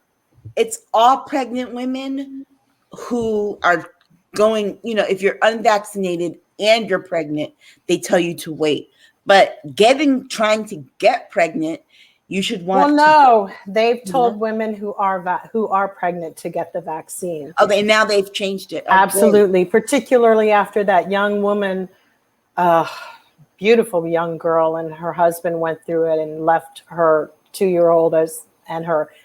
It's all pregnant women who are going, if you're unvaccinated and you're pregnant, they tell you to wait. But trying to get pregnant, you should want. Well, no, they've told women who are pregnant to get the vaccine. Okay, now they've changed it. Absolutely, particularly after that young woman, beautiful young girl, and her husband went through it and left her 2-year-old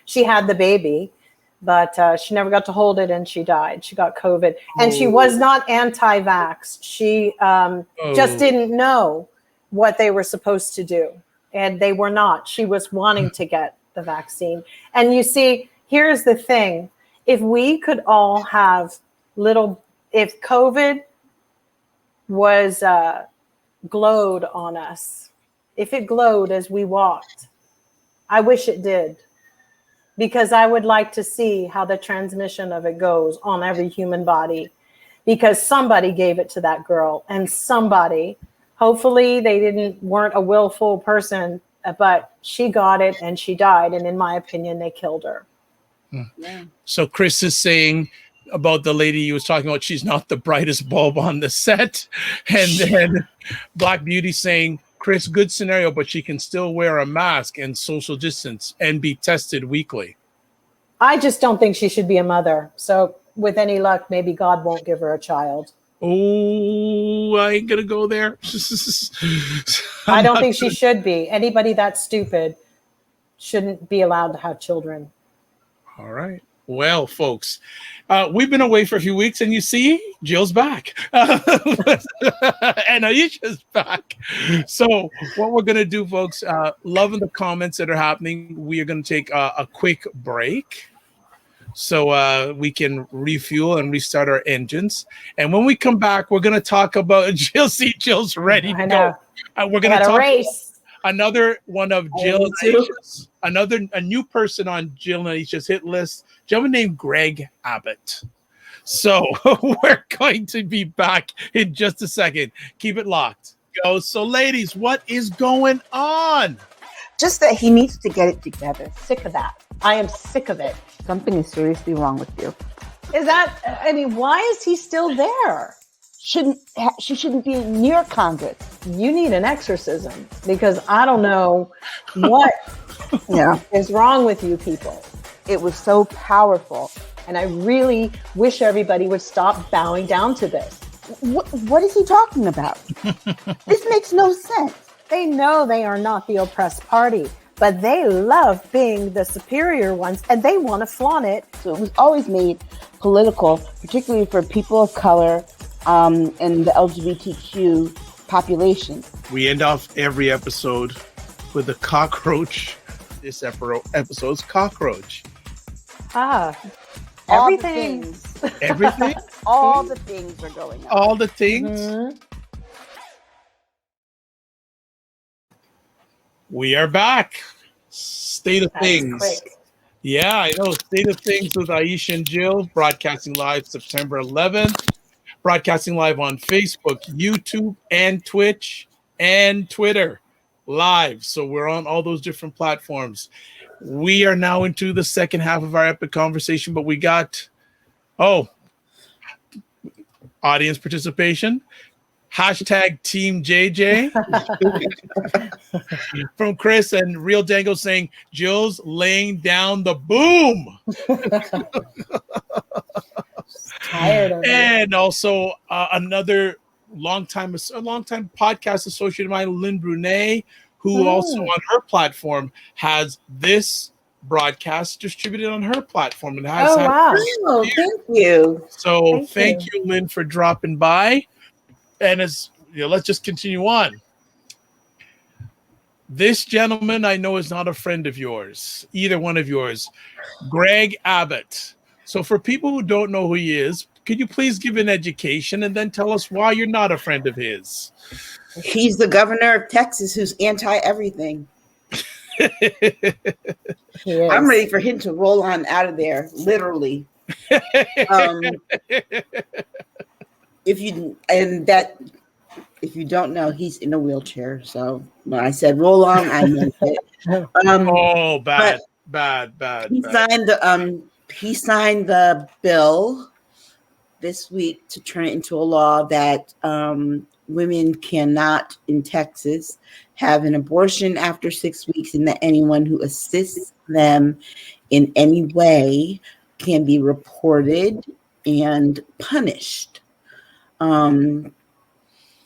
she had the baby, but she never got to hold it and she died. She got COVID, and she was not anti-vax. She just didn't know. what they were supposed to do. And they were not. She was wanting to get the vaccine. And you see, here's the thing. If we could all have if COVID was glowed on us, if it glowed as we walked, I wish it did. Because I would like to see how the transmission of it goes on every human body. Because somebody gave it to that girl, and somebody, hopefully they weren't a willful person, but she got it and she died. And in my opinion, they killed her. Yeah. So Chris is saying about the lady you was talking about, she's not the brightest bulb on the set. And then Black Beauty saying, Chris, good scenario, but she can still wear a mask and social distance and be tested weekly. I just don't think she should be a mother. So with any luck, maybe God won't give her a child. Oh, I ain't gonna go there. I don't think she should be. Anybody that stupid shouldn't be allowed to have children. All right. Well, folks, we've been away for a few weeks, and you see, Jill's back. And Aisha's back. So what we're going to do, folks, loving the comments that are happening, we are going to take a quick break so we can refuel and restart our engines. And when we come back, we're going to talk about Jill's ready to go. We're going to talk race. Another one of Jill and Aisha's, a new person on Jill and Aisha's hit list, gentleman named Greg Abbott. So we're going to be back in just a second. Keep it locked. Go. So ladies, what is going on? Just that he needs to get it together. Sick of that. I am sick of it. Something is seriously wrong with you. Why is he still there? She shouldn't be near Congress. You need an exorcism, because I don't know what is wrong with you people. It was so powerful. And I really wish everybody would stop bowing down to this. What is he talking about? This makes no sense. They know they are not the oppressed party, but they love being the superior ones, and they want to flaunt it. So it was always made political, particularly for people of color, and the LGBTQ population. We end off every episode with a cockroach. This episode's cockroach. Everything. Everything? All the things are going on. All the things? Mm-hmm. We are back. State of Things. Quick. Yeah, I know. State of Things with Aisha and Jill, broadcasting live September 11th. Broadcasting live on Facebook, YouTube, and Twitch, and Twitter live. So we're on all those different platforms. We are now into the second half of our epic conversation, but we got, audience participation. Hashtag Team JJ from Chris and Real Dango saying, Jill's laying down the boom. Tired of it. And also another longtime podcast associate of mine, Lynn Brunet, who also on her platform has this broadcast distributed on her platform. And has wow. Oh, thank you. So thank you, Lynn, for dropping by. And let's just continue on. This gentleman I know is not a friend of yours, either one of yours, Greg Abbott. So for people who don't know who he is, could you please give an education and then tell us why you're not a friend of his? He's the governor of Texas who's anti-everything. I'm ready for him to roll on out of there, literally. If you don't know, he's in a wheelchair. So when I said roll on, I meant it. Bad. He signed the bill this week to turn it into a law that women cannot in Texas have an abortion after 6 weeks, and that anyone who assists them in any way can be reported and punished.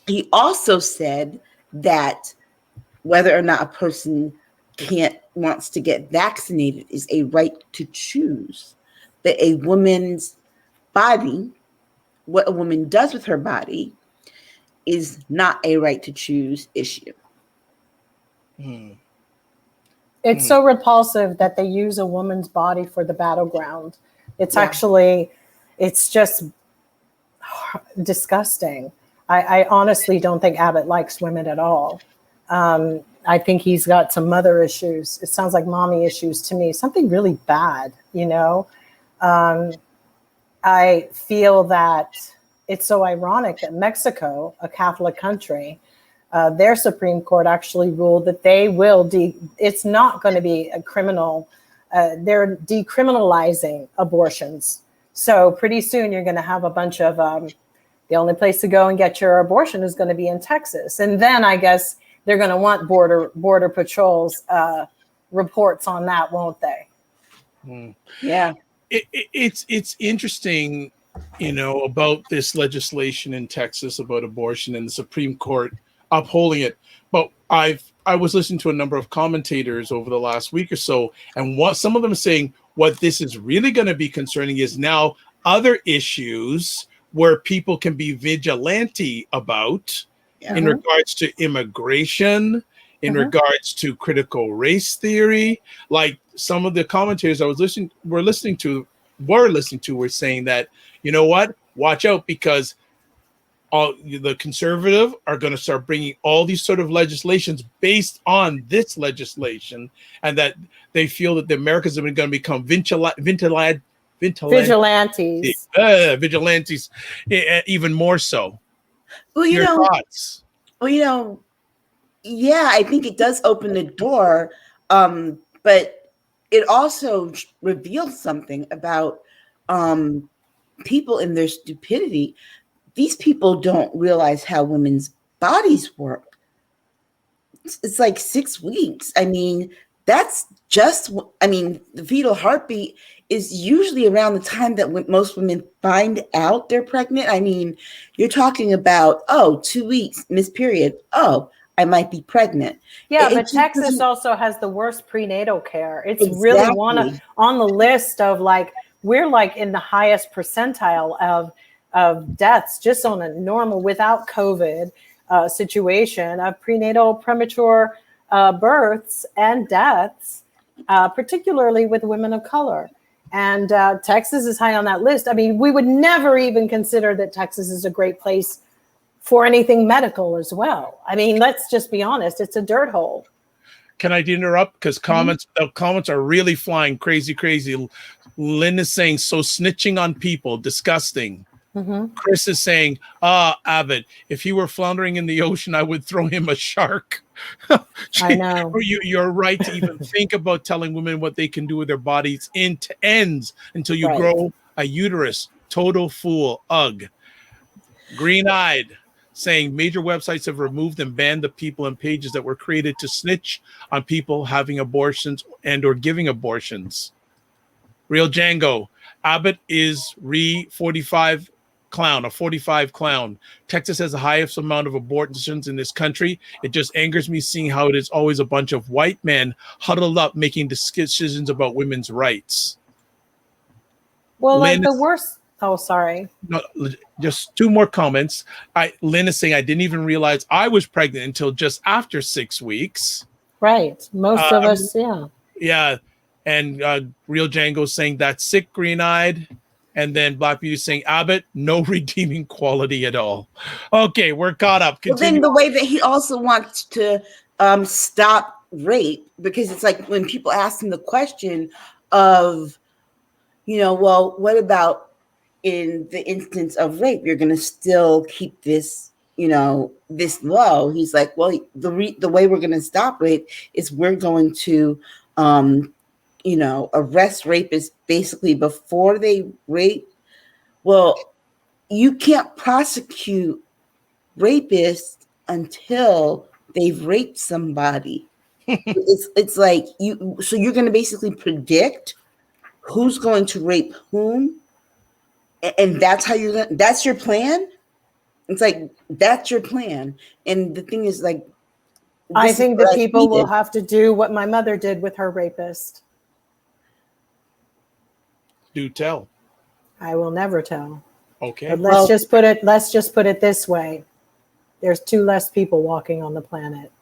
He also said that whether or not a person wants to get vaccinated is a right to choose. That a woman's body, what a woman does with her body, is not a right to choose issue. It's so repulsive that they use a woman's body for the battleground. It's actually, it's just disgusting. I honestly don't think Abbott likes women at all. I think he's got some mother issues. It sounds like mommy issues to me, something really bad, you know? I feel that it's so ironic that Mexico, a Catholic country, their Supreme Court actually ruled that they will, it's not going to be a criminal, they're decriminalizing abortions. So pretty soon you're going to have a bunch of, the only place to go and get your abortion is going to be in Texas. And then I guess they're going to want border patrols reports on that, won't they? Yeah. It's interesting, you know, about this legislation in Texas about abortion and the Supreme Court upholding it. But I was listening to a number of commentators over the last week or so, and what some of them are saying, what this is really going to be concerning is now other issues where people can be vigilante about in regards to immigration, in regards to critical race theory. Like some of the commentators I was listening to were saying that, you know what, watch out, because the conservative are going to start bringing all these sort of legislations based on this legislation, and that they feel that the Americans are going to become vigilantes, even more so. Well, Your thoughts? Well, you know, yeah, I think it does open the door, but it also reveals something about people in their stupidity. These people don't realize how women's bodies work. It's like 6 weeks. I mean, that's just, I mean, the fetal heartbeat is usually around the time that most women find out they're pregnant. I mean, you're talking about, 2 weeks, missed period. Oh, I might be pregnant. Yeah, but Texas also has the worst prenatal care. It's really on the list of like, we're like in the highest percentile of deaths just on a normal, without COVID situation of prenatal premature births and deaths, particularly with women of color. And Texas is high on that list. I mean, we would never even consider that Texas is a great place for anything medical as well. I mean, let's just be honest. It's a dirt hole. Can I interrupt? Because comments are really flying crazy. Lynn is saying, so snitching on people, disgusting. Chris is saying, Avid, if he were floundering in the ocean, I would throw him a shark. I know. You're right to even think about telling women what they can do with their bodies ends until you grow a uterus. Total fool. Ugh. Green-eyed saying major websites have removed and banned the people and pages that were created to snitch on people having abortions and or giving abortions. Real Django. Abbott is a 45 clown. Texas has the highest amount of abortions in this country. It just angers me seeing how it is always a bunch of white men huddled up making decisions about women's rights. Well, Lynn, like the worst. Oh, sorry. No, just two more comments. Lynn is saying, I didn't even realize I was pregnant until just after 6 weeks. Right. Most of us, yeah. Yeah. And Real Django saying that's sick, green-eyed. And then Black Beauty saying, Abbott, no redeeming quality at all. Okay, we're caught up. Well, then the way that he also wants to stop rape, because it's like when people ask him the question of, you know, well, what about in the instance of rape, you're going to still keep this, you know, this low? He's like, well, the way we're going to stop rape is we're going to, you know, arrest rapists basically before they rape. Well, you can't prosecute rapists until they've raped somebody. It's like so you're going to basically predict who's going to rape whom, and that's your plan. It's like that's your plan. And the thing is, like, I think that people will have to do what my mother did with her rapist. Do tell. I will never tell. Okay. But let's just put it this way. There's 2 less people walking on the planet.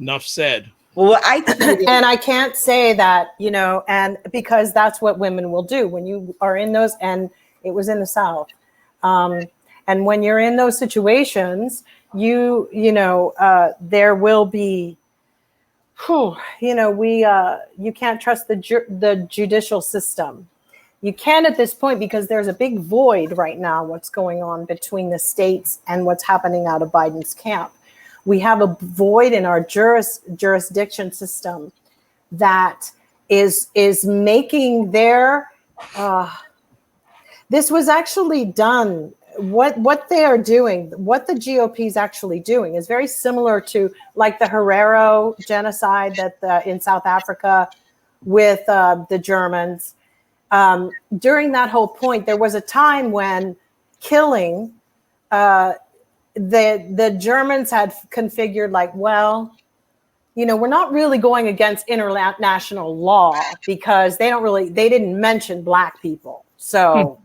Enough said. Well, what I tweeted, And I can't say that, and because that's what women will do when you are in those, and it was in the South. And when you're in those situations, there will be, you can't trust the judicial system. You can at this point because there's a big void right now, what's going on between the states and what's happening out of Biden's camp. We have a void in our jurisdiction system that is making their, this was actually done. What they are doing, what the GOP is actually doing is very similar to like the Herero genocide that in South Africa with the Germans. During that whole point, there was a time when killing, the Germans had configured like, well, we're not really going against international law because they didn't mention Black people. So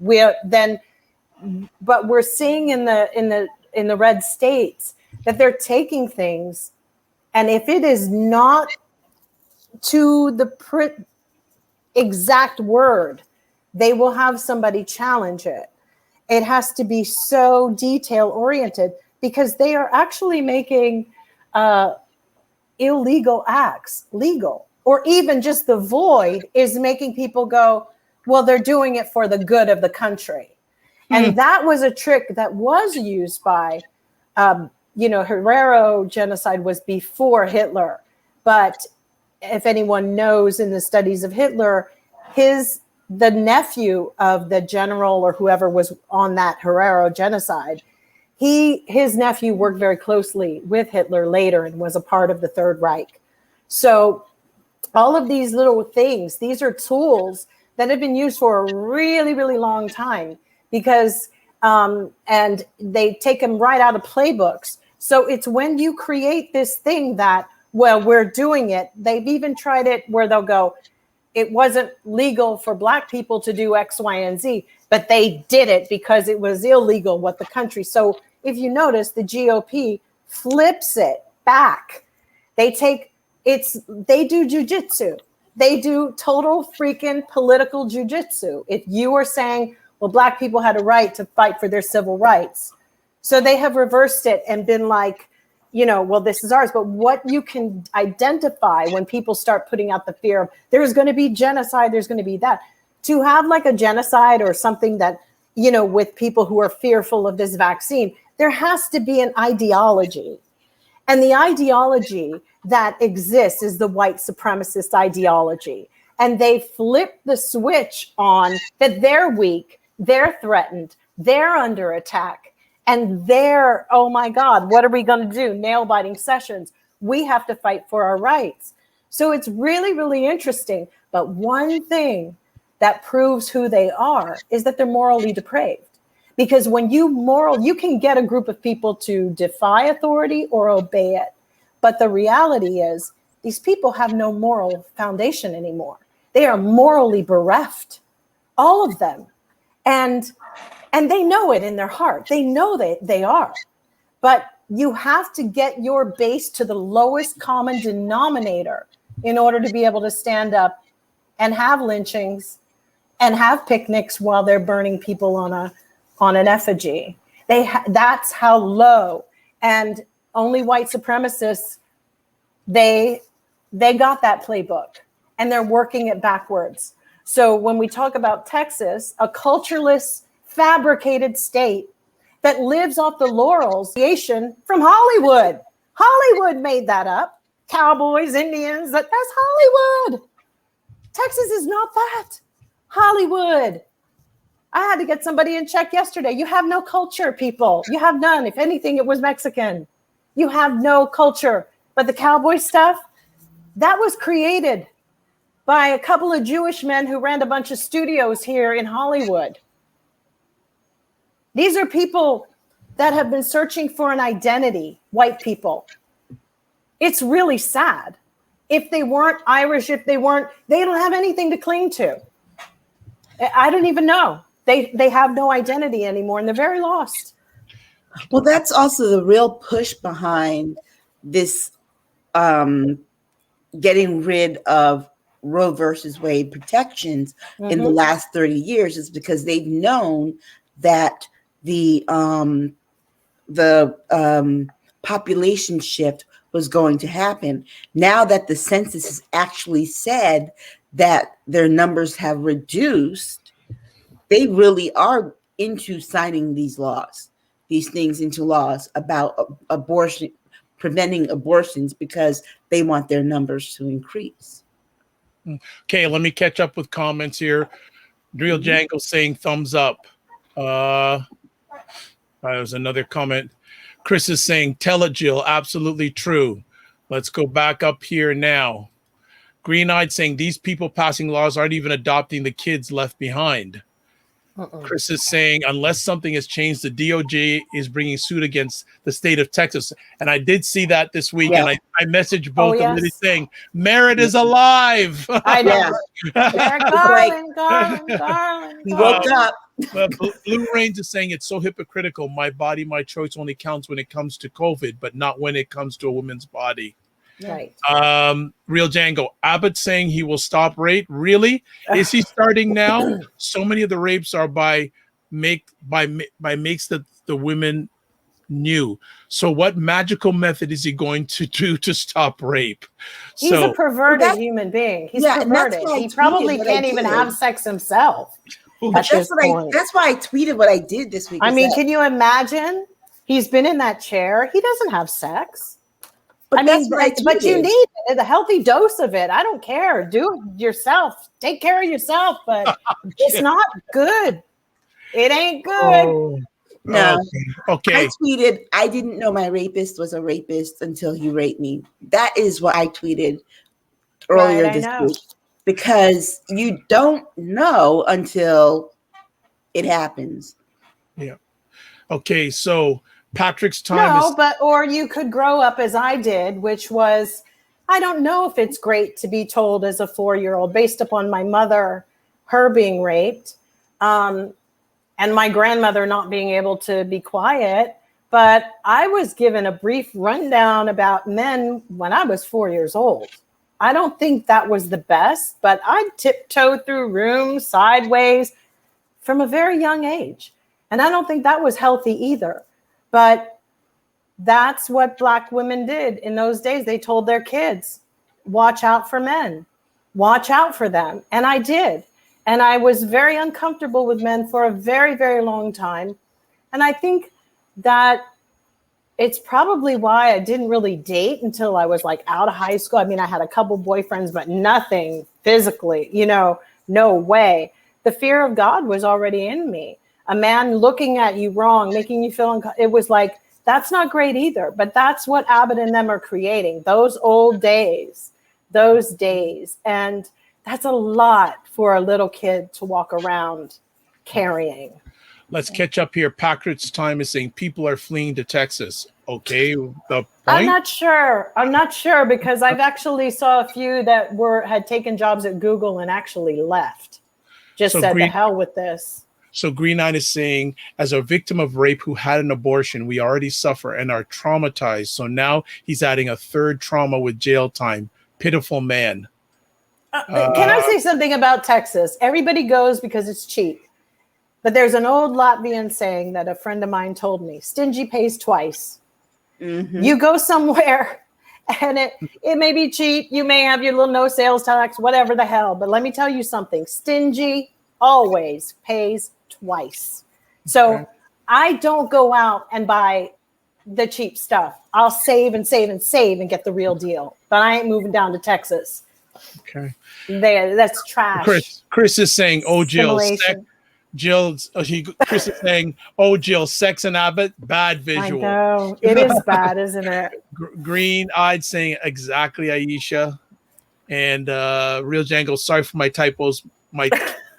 but we're seeing in the red states that they're taking things, and if it is not to the exact word, they will have somebody challenge it. It has to be so detail oriented because they are actually making illegal acts legal, or even just the void is making people go, well, they're doing it for the good of the country. And that was a trick that was used by, Herero genocide was before Hitler. But if anyone knows in the studies of Hitler, the nephew of the general or whoever was on that Herero genocide, his nephew worked very closely with Hitler later and was a part of the Third Reich. So all of these little things, these are tools that have been used for a really, really long time because, and they take them right out of playbooks. So it's when you create this thing that, well, we're doing it. They've even tried it where they'll go, it wasn't legal for Black people to do X, Y, and Z, but they did it because it was illegal what the country. So if you notice, the GOP flips it back. They do jujitsu. They do total freaking political jujitsu. If you are saying, well, Black people had a right to fight for their civil rights. So they have reversed it and been like, well, this is ours. But what you can identify when people start putting out the fear of there's going to be genocide, there's going to be that. To have like a genocide or something that, with people who are fearful of this vaccine, there has to be an ideology. And the ideology that exists is the white supremacist ideology. And they flip the switch on that they're weak, they're threatened, they're under attack. And they're, oh my God, what are we going to do? Nail biting sessions. We have to fight for our rights. So it's really, really interesting. But one thing that proves who they are is that they're morally depraved. Because when you can get a group of people to defy authority or obey it. But the reality is these people have no moral foundation anymore. They are morally bereft, all of them. And they know it in their heart. They know that they are. But you have to get your base to the lowest common denominator in order to be able to stand up and have lynchings and have picnics while they're burning people on an effigy. That's how low. And only white supremacists, they got that playbook and they're working it backwards. So when we talk about Texas, a cultureless, fabricated state that lives off the laurels from Hollywood. Hollywood made that up. Cowboys, Indians, that's Hollywood. Texas is not that. Hollywood. I had to get somebody in check yesterday. You have no culture, people. You have none. If anything, it was Mexican. You have no culture. But the cowboy stuff, that was created by a couple of Jewish men who ran a bunch of studios here in Hollywood. These are people that have been searching for an identity, white people. It's really sad. If they weren't Irish, they don't have anything to cling to. I don't even know. They have no identity anymore and they're very lost. Well, that's also the real push behind this getting rid of Roe versus Wade protections in the last 30 years is because they've known that the population shift was going to happen. Now that the census has actually said that their numbers have reduced, they really are into signing these things into laws about abortion, preventing abortions, because they want their numbers to increase. Okay, let me catch up with comments here. Real Django saying thumbs up. There's another comment. Chris is saying, tell it, Jill. Absolutely true. Let's go back up here now. Green-eyed saying, these people passing laws aren't even adopting the kids left behind. Chris is saying, unless something has changed, the DOJ is bringing suit against the state of Texas. And I did see that this week, and I messaged both of them saying, Merritt is alive. I know. Garland. He woke up. Blue Range is saying it's so hypocritical. My body, my choice only counts when it comes to COVID, but not when it comes to a woman's body. Right. Real Django. Abbott saying he will stop rape. Really? Is he starting now? So many of the rapes are by makes that the women knew. So what magical method is he going to do to stop rape? He's a perverted human being. He's perverted. He probably can't even have sex himself. That's why I tweeted what I did this week. I mean, can you imagine? He's been in that chair. He doesn't have sex. But you need a healthy dose of it. I don't care. Do it yourself. Take care of yourself. But it's not good. It ain't good. No. Okay. I tweeted, I didn't know my rapist was a rapist until he raped me. That is what I tweeted earlier this week. Because you don't know until it happens. Yeah. Okay, so Patrick's time or you could grow up as I did, which was, I don't know if it's great to be told as a 4-year-old based upon my mother, her being raped, and my grandmother not being able to be quiet. But I was given a brief rundown about men when I was 4 years old. I don't think that was the best, but I tiptoed through rooms sideways from a very young age. And I don't think that was healthy either. But that's what Black women did in those days. They told their kids, watch out for men, watch out for them. And I did. And I was very uncomfortable with men for a very, very long time. And I think that it's probably why I didn't really date until I was like out of high school. I mean, I had a couple boyfriends, but nothing physically, no way. The fear of God was already in me. A man looking at you wrong, making you feel uncomfortable. It was like, that's not great either. But that's what Abbott and them are creating. Those old days, those days. And that's a lot for a little kid to walk around carrying. Let's catch up here. Packard's time is saying people are fleeing to Texas. Okay. The point? I'm not sure because I've actually saw a few that had taken jobs at Google and actually left. Said the hell with this. So Green Eye is saying, as a victim of rape who had an abortion, we already suffer and are traumatized. So now he's adding a third trauma with jail time. Pitiful man. Can I say something about Texas? Everybody goes because it's cheap. But there's an old Latvian saying that a friend of mine told me, stingy pays twice. Mm-hmm. You go somewhere and it may be cheap. You may have your little no sales tax, whatever the hell. But let me tell you something. Stingy always pays twice. So I don't go out and buy the cheap stuff. I'll save and save and save and get the real deal. But I ain't moving down to Texas. Okay. That's trash. Chris is saying, oh, Jill. Chris is saying, oh, Jill, sex and Abbott, bad visual. I know. It is bad, isn't it? Green-eyed saying, exactly, Aisha. And Real Django, sorry for my typos. My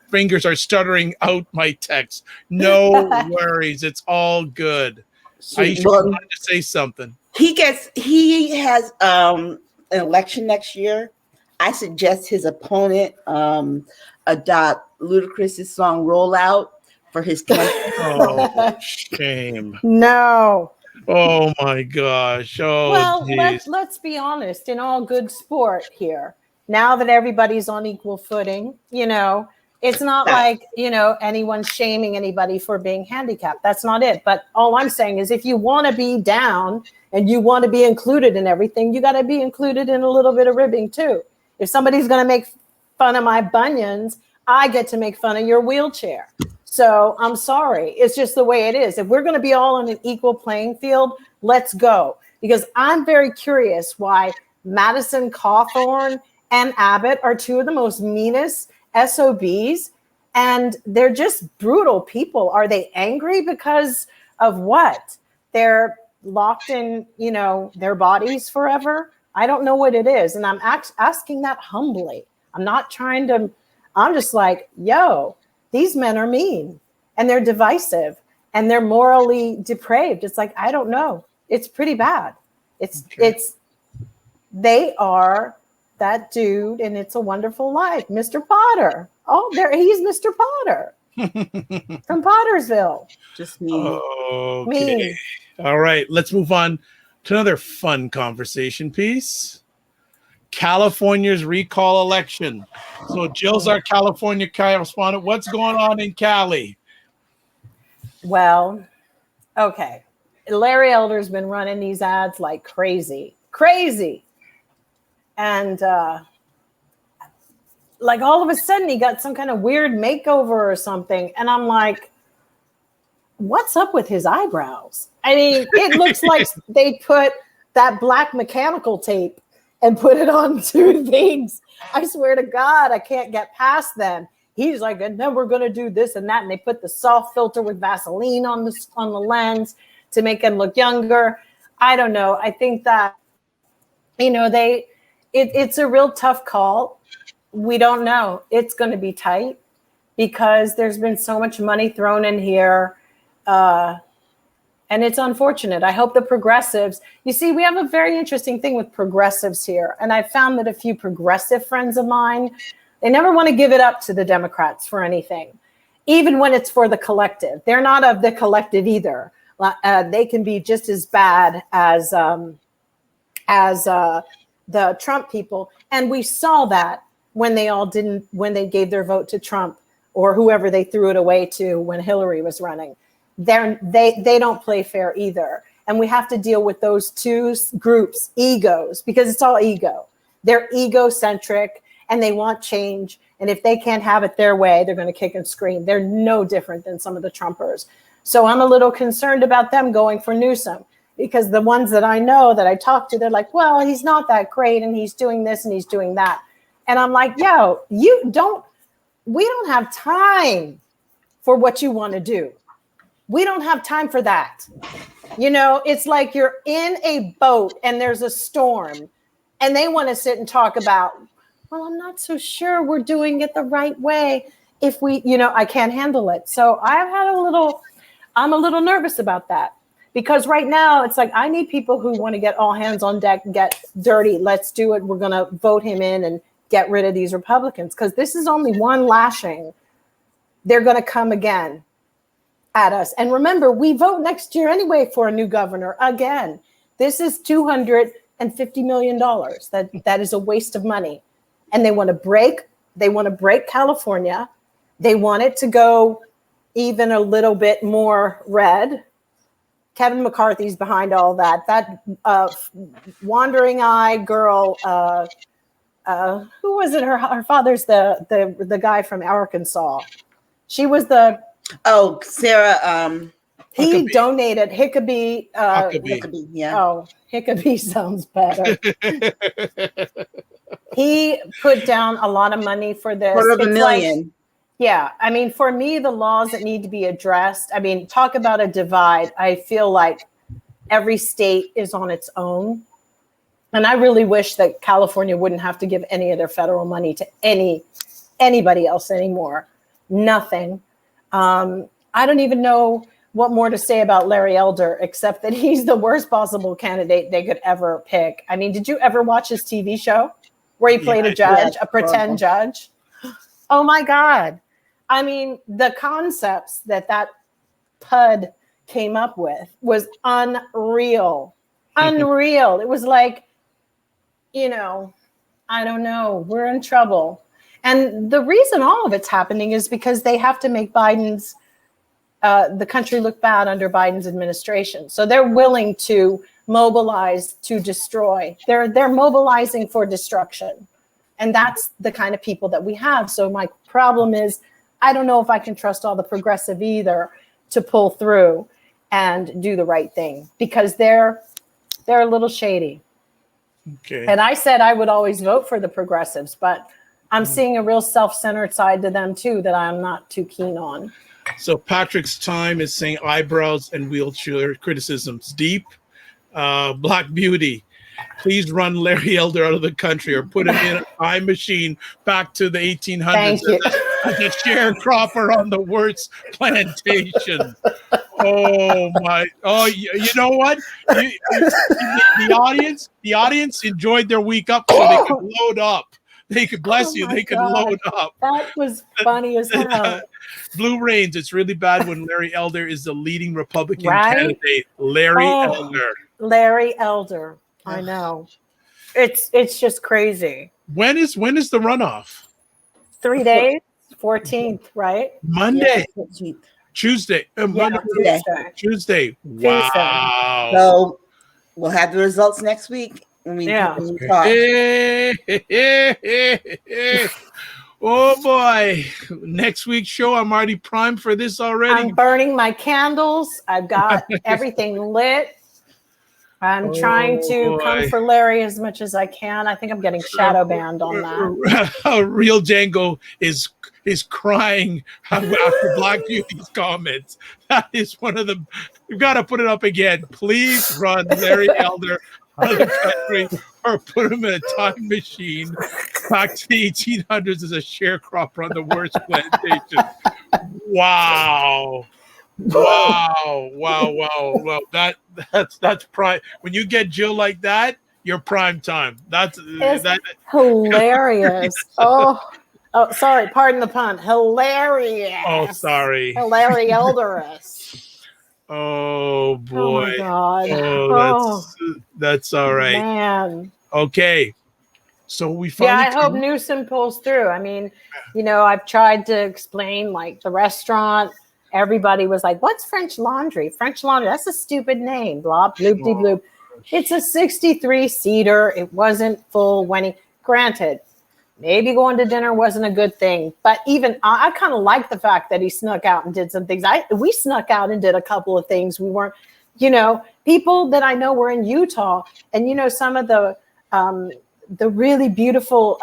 fingers are stuttering out my text. No worries. It's all good. Aisha wanted to say something. He has an election next year. I suggest his opponent adopt Ludacris's song "Roll Out" for his campaign. Oh, shame. No. Oh my gosh. Oh, Well, geez. let's be honest, in all good sport here, now that everybody's on equal footing, it's not like, anyone's shaming anybody for being handicapped. That's not it. But all I'm saying is if you want to be down and you want to be included in everything, you got to be included in a little bit of ribbing too. If somebody's going to make fun of my bunions, I get to make fun of your wheelchair. So I'm sorry. It's just the way it is. If we're going to be all on an equal playing field, let's go. Because I'm very curious why Madison Cawthorn and Abbott are two of the most meanest SOBs. And they're just brutal people. Are they angry because of what? They're locked in, their bodies forever? I don't know what it is. And I'm asking that humbly. I'm just like, yo, these men are mean and they're divisive and they're morally depraved. It's like, I don't know. It's pretty bad. They are that dude and It's a Wonderful Life, Mr. Potter. Oh, he's Mr. Potter from Pottersville. Just mean. Okay. Mean. All right. Let's move on to another fun conversation piece. California's recall election. So Jill's our California correspondent. What's going on in Cali? Well, okay. Larry Elder's been running these ads like crazy. And like all of a sudden he got some kind of weird makeover or something. And I'm like, what's up with his eyebrows? I mean, it looks like they put that black mechanical tape and put it on two things. I swear to God, I can't get past them. He's like, and then we're going to do this and that. And they put the soft filter with Vaseline on the lens to make him look younger. I don't know. I think that, it's a real tough call. We don't know. It's going to be tight because there's been so much money thrown in here. And it's unfortunate. I hope the progressives, you see, we have a very interesting thing with progressives here. And I found that a few progressive friends of mine, they never want to give it up to the Democrats for anything, even when it's for the collective. They're not of the collective either. They can be just as bad as the Trump people. And we saw that when they gave their vote to Trump or whoever they threw it away to when Hillary was running. They don't play fair either. And we have to deal with those two groups, egos, because it's all ego. They're egocentric and they want change. And if they can't have it their way, they're going to kick and scream. They're no different than some of the Trumpers. So I'm a little concerned about them going for Newsom, because the ones that I know that I talk to, they're like, well, he's not that great and he's doing this and he's doing that. And I'm like, yo, we don't have time for what you want to do. We don't have time for that. It's like you're in a boat and there's a storm and they want to sit and talk about, well, I'm not so sure we're doing it the right way. If I can't handle it. So I'm a little nervous about that because right now it's like, I need people who want to get all hands on deck, get dirty. Let's do it. We're going to vote him in and get rid of these Republicans because this is only one lashing. They're going to come again at us. And remember, we vote next year anyway for a new governor again. This is $250 million. That is a waste of money. And they want to break California. They want it to go even a little bit more red. Kevin McCarthy's behind all that. That wandering eye girl, who was it? Her father's the guy from Arkansas. She was the Sarah. He Huckabee. Donated Huckabee. Huckabee, yeah. Oh, Huckabee sounds better. He put down a lot of money for this. $250,000. Yeah, I mean, for me, the laws that need to be addressed, I mean, talk about a divide. I feel like every state is on its own. And I really wish that California wouldn't have to give any of their federal money to anybody else anymore. Nothing. I don't even know what more to say about Larry Elder, except that he's the worst possible candidate they could ever pick. I mean, did you ever watch his TV show where he played a judge, a pretend judge? Oh my God. I mean, the concepts that PUD came up with was unreal. Unreal. It was like, you know, I don't know, we're in trouble. And the reason all of it's happening is because they have to make the country look bad under Biden's administration. So they're willing to mobilize to destroy. They're mobilizing for destruction. And that's the kind of people that we have. So my problem is, I don't know if I can trust all the progressive either to pull through and do the right thing, because they're a little shady. Okay. And I said I would always vote for the progressives, but I'm seeing a real self-centered side to them too that I'm not too keen on. So Patrick's time is saying eyebrows and wheelchair criticisms. Deep, Black Beauty. Please run Larry Elder out of the country or put him in a time machine back to the 1800s. Thank you. As a sharecropper on the worst plantation. Oh my! Oh, you know what? The audience enjoyed their week up, so they could load up. They could bless you. They could load up. That was funny as hell. Blue Rains. It's really bad when Larry Elder is the leading Republican candidate. Larry Elder. Larry Elder. I know. It's just crazy. When is the runoff? 3 days. 14th, right? Monday. Yeah, Tuesday. Monday. Tuesday. Wow. So we'll have the results next week. When we talk. Oh boy. Next week's show, I'm already primed for this already. I'm burning my candles. I've got everything lit. I'm trying to come for Larry as much as I can. I think I'm getting shadow banned on that. Real Django is crying after Black Beauty's comments. That is one of the. You've got to put it up again. Please run Larry Elder out of the country or put him in a time machine back to the 1800s as a sharecropper on the worst plantation. Wow. Wow. That's prime. When you get Jill like that, you're prime time. That's hilarious. Oh, sorry. Pardon the pun. Hilarious. Oh, sorry. Larry Elderus. Oh boy. Oh my God. Oh, that's all right. Man. Okay. So we finally. Yeah, I hope Newsom pulls through. I mean, I've tried to explain like the restaurant. Everybody was like, what's French Laundry? French Laundry, that's a stupid name. Blah, bloop-de-bloop. It's a 63-seater. It wasn't full when granted, maybe going to dinner wasn't a good thing. But even I kind of like the fact that he snuck out and did some things. We snuck out and did a couple of things. We weren't, people that I know were in Utah. And, some of the really beautiful,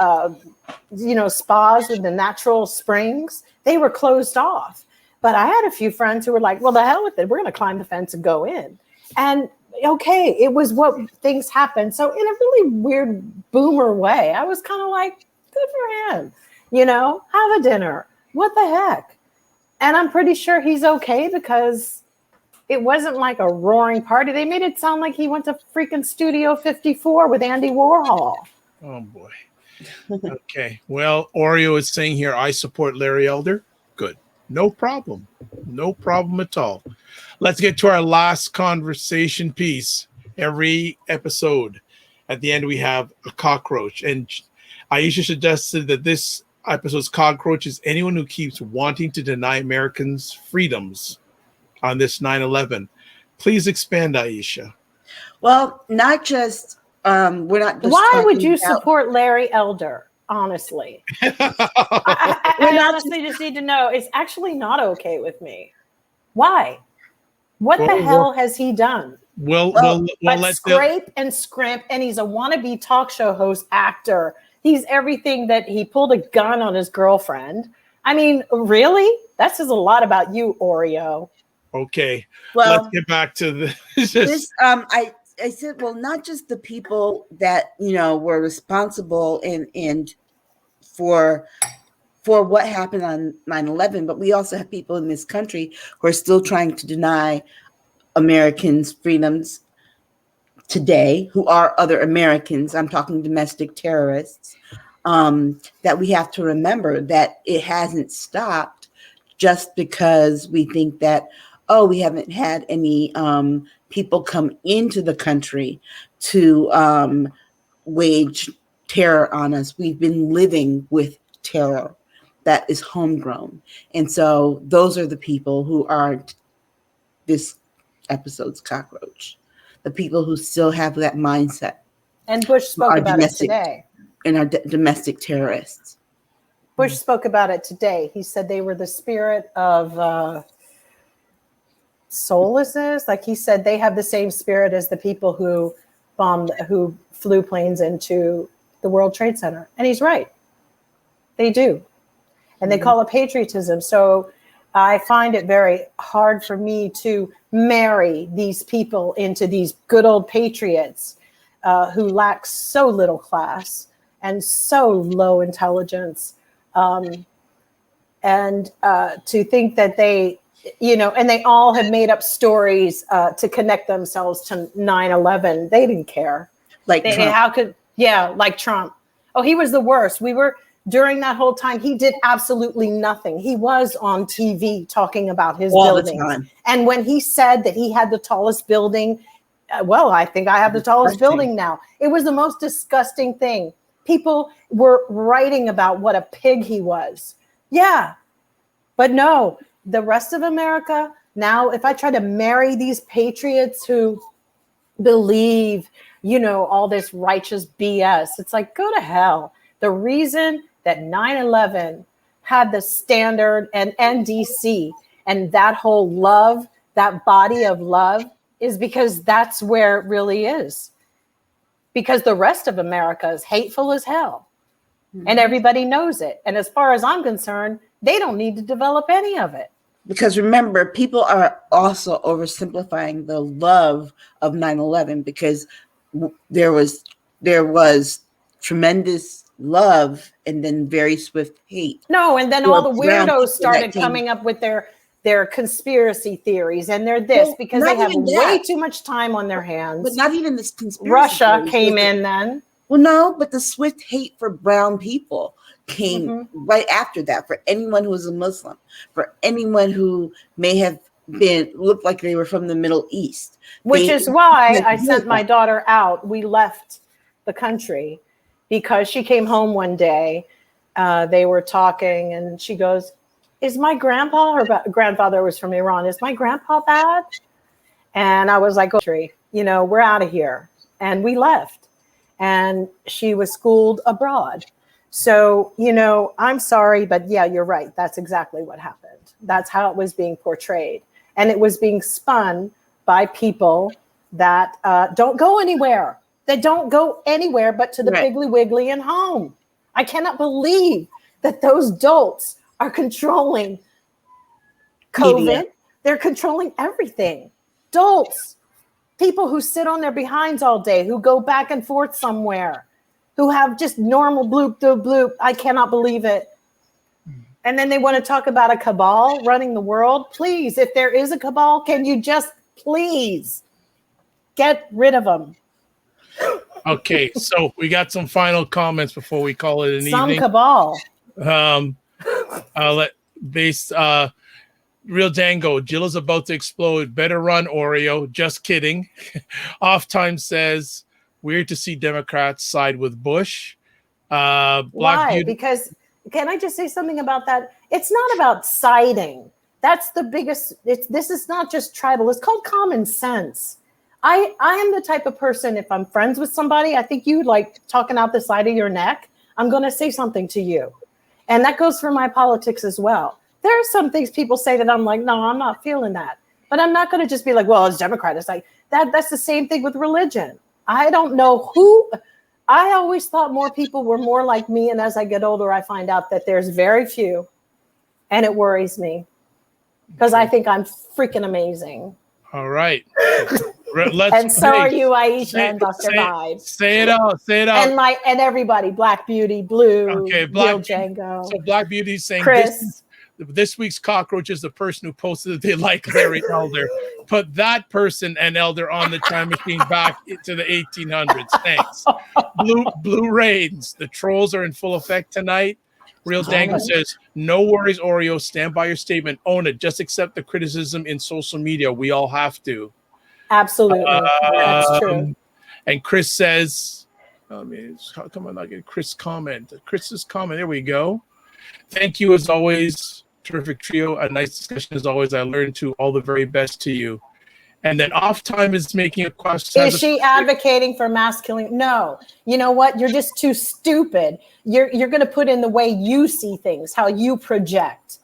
spas with the natural springs, they were closed off. But I had a few friends who were like, well, the hell with it. We're going to climb the fence and go in. And okay, it was what things happen. So in a really weird boomer way, I was kind of like, good for him. Have a dinner. What the heck? And I'm pretty sure he's okay because it wasn't like a roaring party. They made it sound like he went to freaking Studio 54 with Andy Warhol. Oh, boy. Okay. Well, Oreo is saying here, I support Larry Elder. Good. No problem. No problem at all. Let's get to our last conversation piece. Every episode, at the end, we have a cockroach. And Aisha suggested that this episode's cockroach is anyone who keeps wanting to deny Americans freedoms on this 9/11. Please expand, Aisha. Well, not just, we're not just. Why would you support Larry Elder? Honestly, I honestly just need to know. It's actually not okay with me. Why? What the hell has he done? Well, let's scrape and scrimp, and he's a wannabe talk show host, actor. He's everything that he pulled a gun on his girlfriend. I mean, really? That says a lot about you, Oreo. Okay. Well, let's get back to this. I said, well, not just the people that were responsible and for what happened on 9/11, but we also have people in this country who are still trying to deny Americans freedoms today, who are other Americans. I'm talking domestic terrorists. That we have to remember that it hasn't stopped just because we think that, oh, we haven't had any people come into the country to wage terror on us. We've been living with terror that is homegrown. And so those are the people who are this episode's cockroach, the people who still have that mindset. And Bush spoke about it today. And our domestic terrorists. Bush spoke about it today. He said they were the spirit of soullessness. Like he said, they have the same spirit as the people who flew planes into the World Trade Center. And he's right. They do. And they call it patriotism. So I find it very hard for me to marry these people into these good old patriots who lack so little class and so low intelligence. And to think that they, and they all have made up stories to connect themselves to 9/11. They didn't care. Like Trump. Like Trump. Oh, he was the worst. During that whole time, he did absolutely nothing. He was on TV talking about his buildings. And when he said that he had the tallest building, I think I have the tallest building now. It was the most disgusting thing. People were writing about what a pig he was. Yeah. But no, the rest of America, now, if I try to marry these patriots who believe, all this righteous BS, it's like, go to hell. The reason that 9/11 had the standard and NDC and that whole love, that body of love, is because that's where it really is. Because the rest of America is hateful as hell. And everybody knows it. And as far as I'm concerned, they don't need to develop any of it. Because remember, people are also oversimplifying the love of 9/11 because there was tremendous love and then very swift hate. No, and then all the weirdos started coming up with their conspiracy theories and their because they have way too much time on their hands. But not even this conspiracy. Russia came in then. Well, no, but the swift hate for brown people came right after that, for anyone who was a Muslim, for anyone who may have looked like they were from the Middle East. Which is why I sent my daughter out. We left the country because she came home one day. They were talking and she goes, is my grandpa, her grandfather was from Iran, is my grandpa bad? And I was like, we're out of here. And we left. And she was schooled abroad. So, I'm sorry, but yeah, you're right. That's exactly what happened. That's how it was being portrayed. And it was being spun by people that don't go anywhere. They don't go anywhere but to the Piggly Wiggly and home. I cannot believe that those dolts are controlling COVID. Media. They're controlling everything. Dolts, people who sit on their behinds all day, who go back and forth somewhere, who have just normal bloop, doop, bloop. I cannot believe it. And then they want to talk about a cabal running the world. Please, if there is a cabal, can you just please get rid of them? Okay, so we got some final comments before we call it an evening. Some cabal. Real Django, Jill is about to explode. Better run, Oreo. Just kidding. Off Time says, weird to see Democrats side with Bush. Why? Because can I just say something about that? It's not about siding. That's the biggest. This is not just tribal. It's called common sense. I am the type of person, if I'm friends with somebody, I think you like talking out the side of your neck. I'm going to say something to you. And that goes for my politics as well. There are some things people say that I'm like, no, I'm not feeling that. But I'm not going to just be like, well, it's Democrat. It's like that's the same thing with religion. I don't know who. I always thought more people were more like me. And as I get older, I find out that there's very few. And it worries me because I think I'm freaking amazing. All right. And so are you, Aisha and Dr. Vibe. Say it out. And everybody, Black Beauty, Blue, okay, Real Django. So Black Beauty is saying Chris. This week's cockroach is the person who posted that they like Larry Elder. Put that person and Elder on the time machine back to the 1800s. Thanks. Blue Rains. The trolls are in full effect tonight. Real Dango says, no worries, Oreo. Stand by your statement. Own it. Just accept the criticism in social media. We all have to. Absolutely. That's true. And Chris says, how come I'm not getting Chris' comment? Chris's comment. There we go. Thank you as always. Terrific trio. A nice discussion as always. I learned to all the very best to you. And then Off Time is making a question. Is she advocating for mass killing? No. You know what? You're just too stupid. You're going to put in the way you see things, how you project.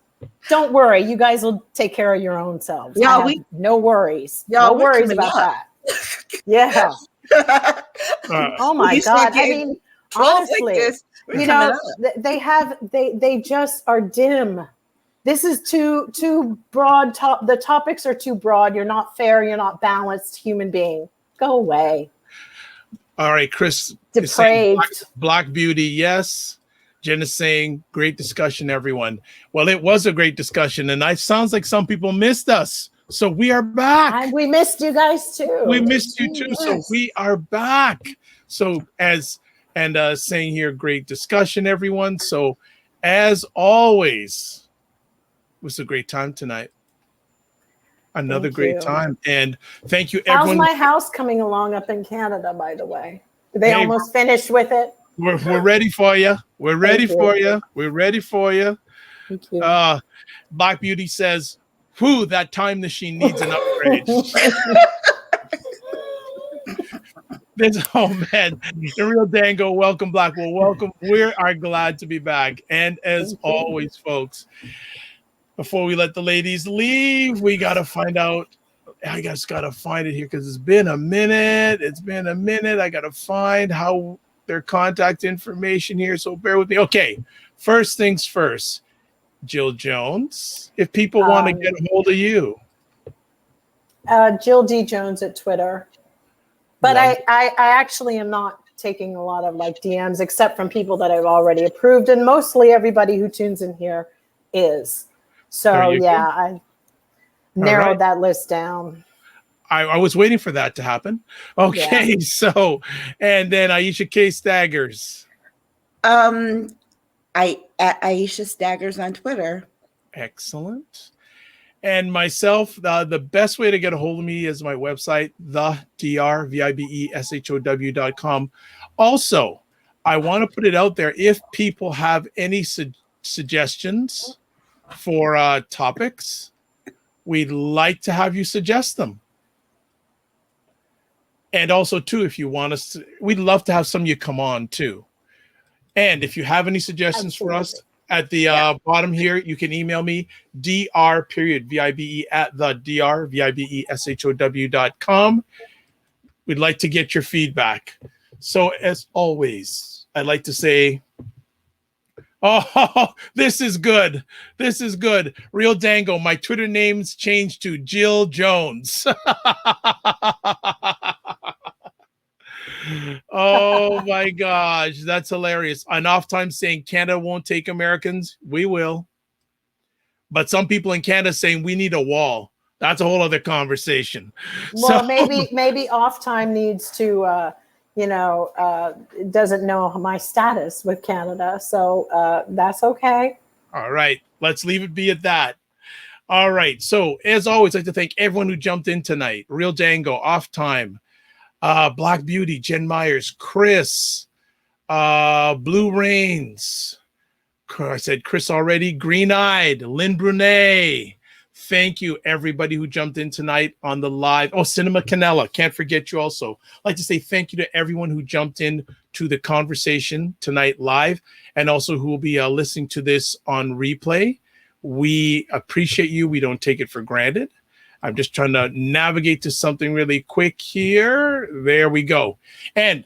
Don't worry. You guys will take care of your own selves. Yeah, no worries. No worries about that. Yeah. Oh my God. I mean, honestly, like they just are dim. This is too broad. The topics are too broad. You're not fair. You're not balanced human being. Go away. All right, Chris. Depraved. Black Beauty, yes. Jen is saying, great discussion, everyone. Well, it was a great discussion, and it sounds like some people missed us. So we are back. And we missed you guys too. We missed you too. Yes. So we are back. So saying here, great discussion, everyone. So as always, it was a great time tonight. Another great time. And thank you, everyone. How's my house coming along up in Canada, by the way? They almost finished with it? We're ready for you. We're ready for you. We're ready for you. Thank you. Black Beauty says, whew, that time machine needs an upgrade. Oh man, the Real Dango, welcome Black. Well, welcome. We are glad to be back. And as always, folks, before we let the ladies leave, we got to find out. I just got to find it here because it's been a minute. I got to find how their contact information here. So bear with me. Okay. First things first, Jill Jones, if people want to get a hold of you. Jill D. Jones at Twitter. But I actually am not taking a lot of like DMs except from people that I've already approved. And mostly everybody who tunes in here is. So yeah, I narrowed that list down. I was waiting for that to happen. Okay, yeah. So and then Aisha K. Staggers. Aisha Staggers on Twitter. Excellent. And myself, the best way to get a hold of me is my website, thedrvibeshow.com. Also, I want to put it out there if people have any suggestions for topics, we'd like to have you suggest them. And also, too, if you want us to, we'd love to have some of you come on, too. And if you have any suggestions for us, at the bottom here, you can email me, dr.vibe at thedrvibeshow.com. We'd like to get your feedback. So as always, I'd like to say, oh, this is good. This is good. Real Dango, my Twitter name's changed to Jill Jones. Oh my gosh, that's hilarious. On Off Time saying Canada won't take Americans. We will. But some people in Canada saying we need a wall. That's a whole other conversation. Well, maybe Off Time needs to doesn't know my status with Canada. So that's okay. All right. Let's leave it be at that. All right. So as always, I'd like to thank everyone who jumped in tonight. Real Dango, Off Time. Black Beauty, Jen Myers, Chris, Blue Rains. I said Chris already. Green Eyed, Lynn Brunet. Thank you, everybody who jumped in tonight on the live. Oh, Cinema Canella. Can't forget you also. I'd like to say thank you to everyone who jumped in to the conversation tonight live and also who will be listening to this on replay. We appreciate you. We don't take it for granted. I'm just trying to navigate to something really quick here. There we go. And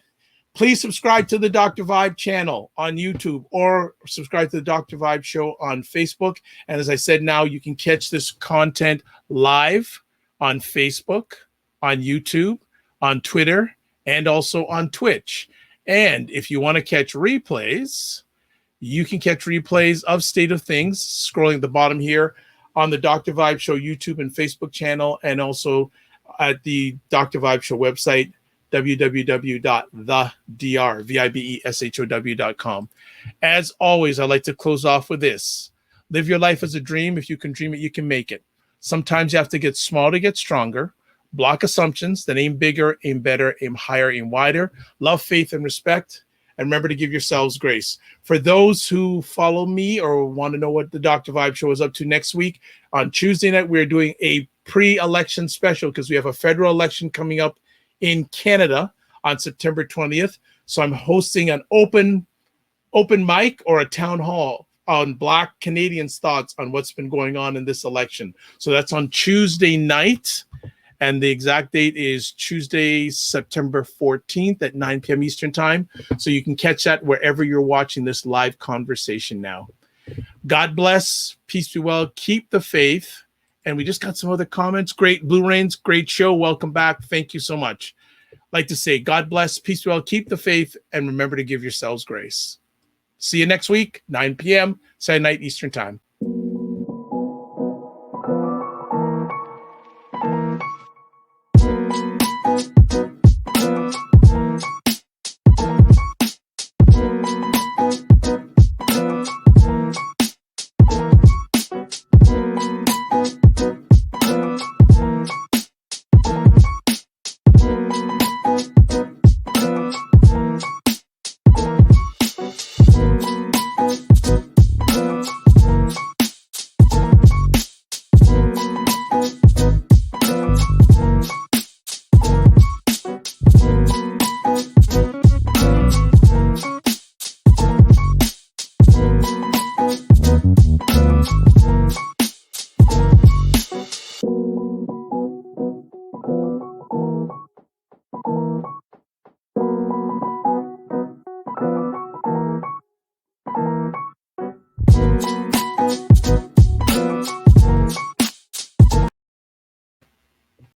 please subscribe to the Dr. Vibe channel on YouTube or subscribe to the Dr. Vibe show on Facebook. And as I said, now you can catch this content live on Facebook, on YouTube, on Twitter, and also on Twitch. And if you want to catch replays, you can catch replays of State of Things scrolling at the bottom here on the Dr. Vibe Show YouTube and Facebook channel, and also at the Dr. Vibe Show website, www.thedrvibeshow.com. As always, I like to close off with this. Live your life as a dream. If you can dream it, you can make it. Sometimes you have to get small to get stronger. Block assumptions, then aim bigger, aim better, aim higher, aim wider. Love, faith, and respect. And remember to give yourselves grace. For those who follow me or want to know what the Dr. Vibe Show is up to next week, on Tuesday night, we're doing a pre-election special because we have a federal election coming up in Canada on September 20th. So I'm hosting an open mic or a town hall on Black Canadians' thoughts on what's been going on in this election. So that's on Tuesday night. And the exact date is Tuesday, September 14th at 9 p.m. Eastern Time. So you can catch that wherever you're watching this live conversation now. God bless. Peace be well. Keep the faith. And we just got some other comments. Great. Blue Rains, great show. Welcome back. Thank you so much. I'd like to say God bless. Peace be well. Keep the faith. And remember to give yourselves grace. See you next week, 9 p.m. Saturday night Eastern Time.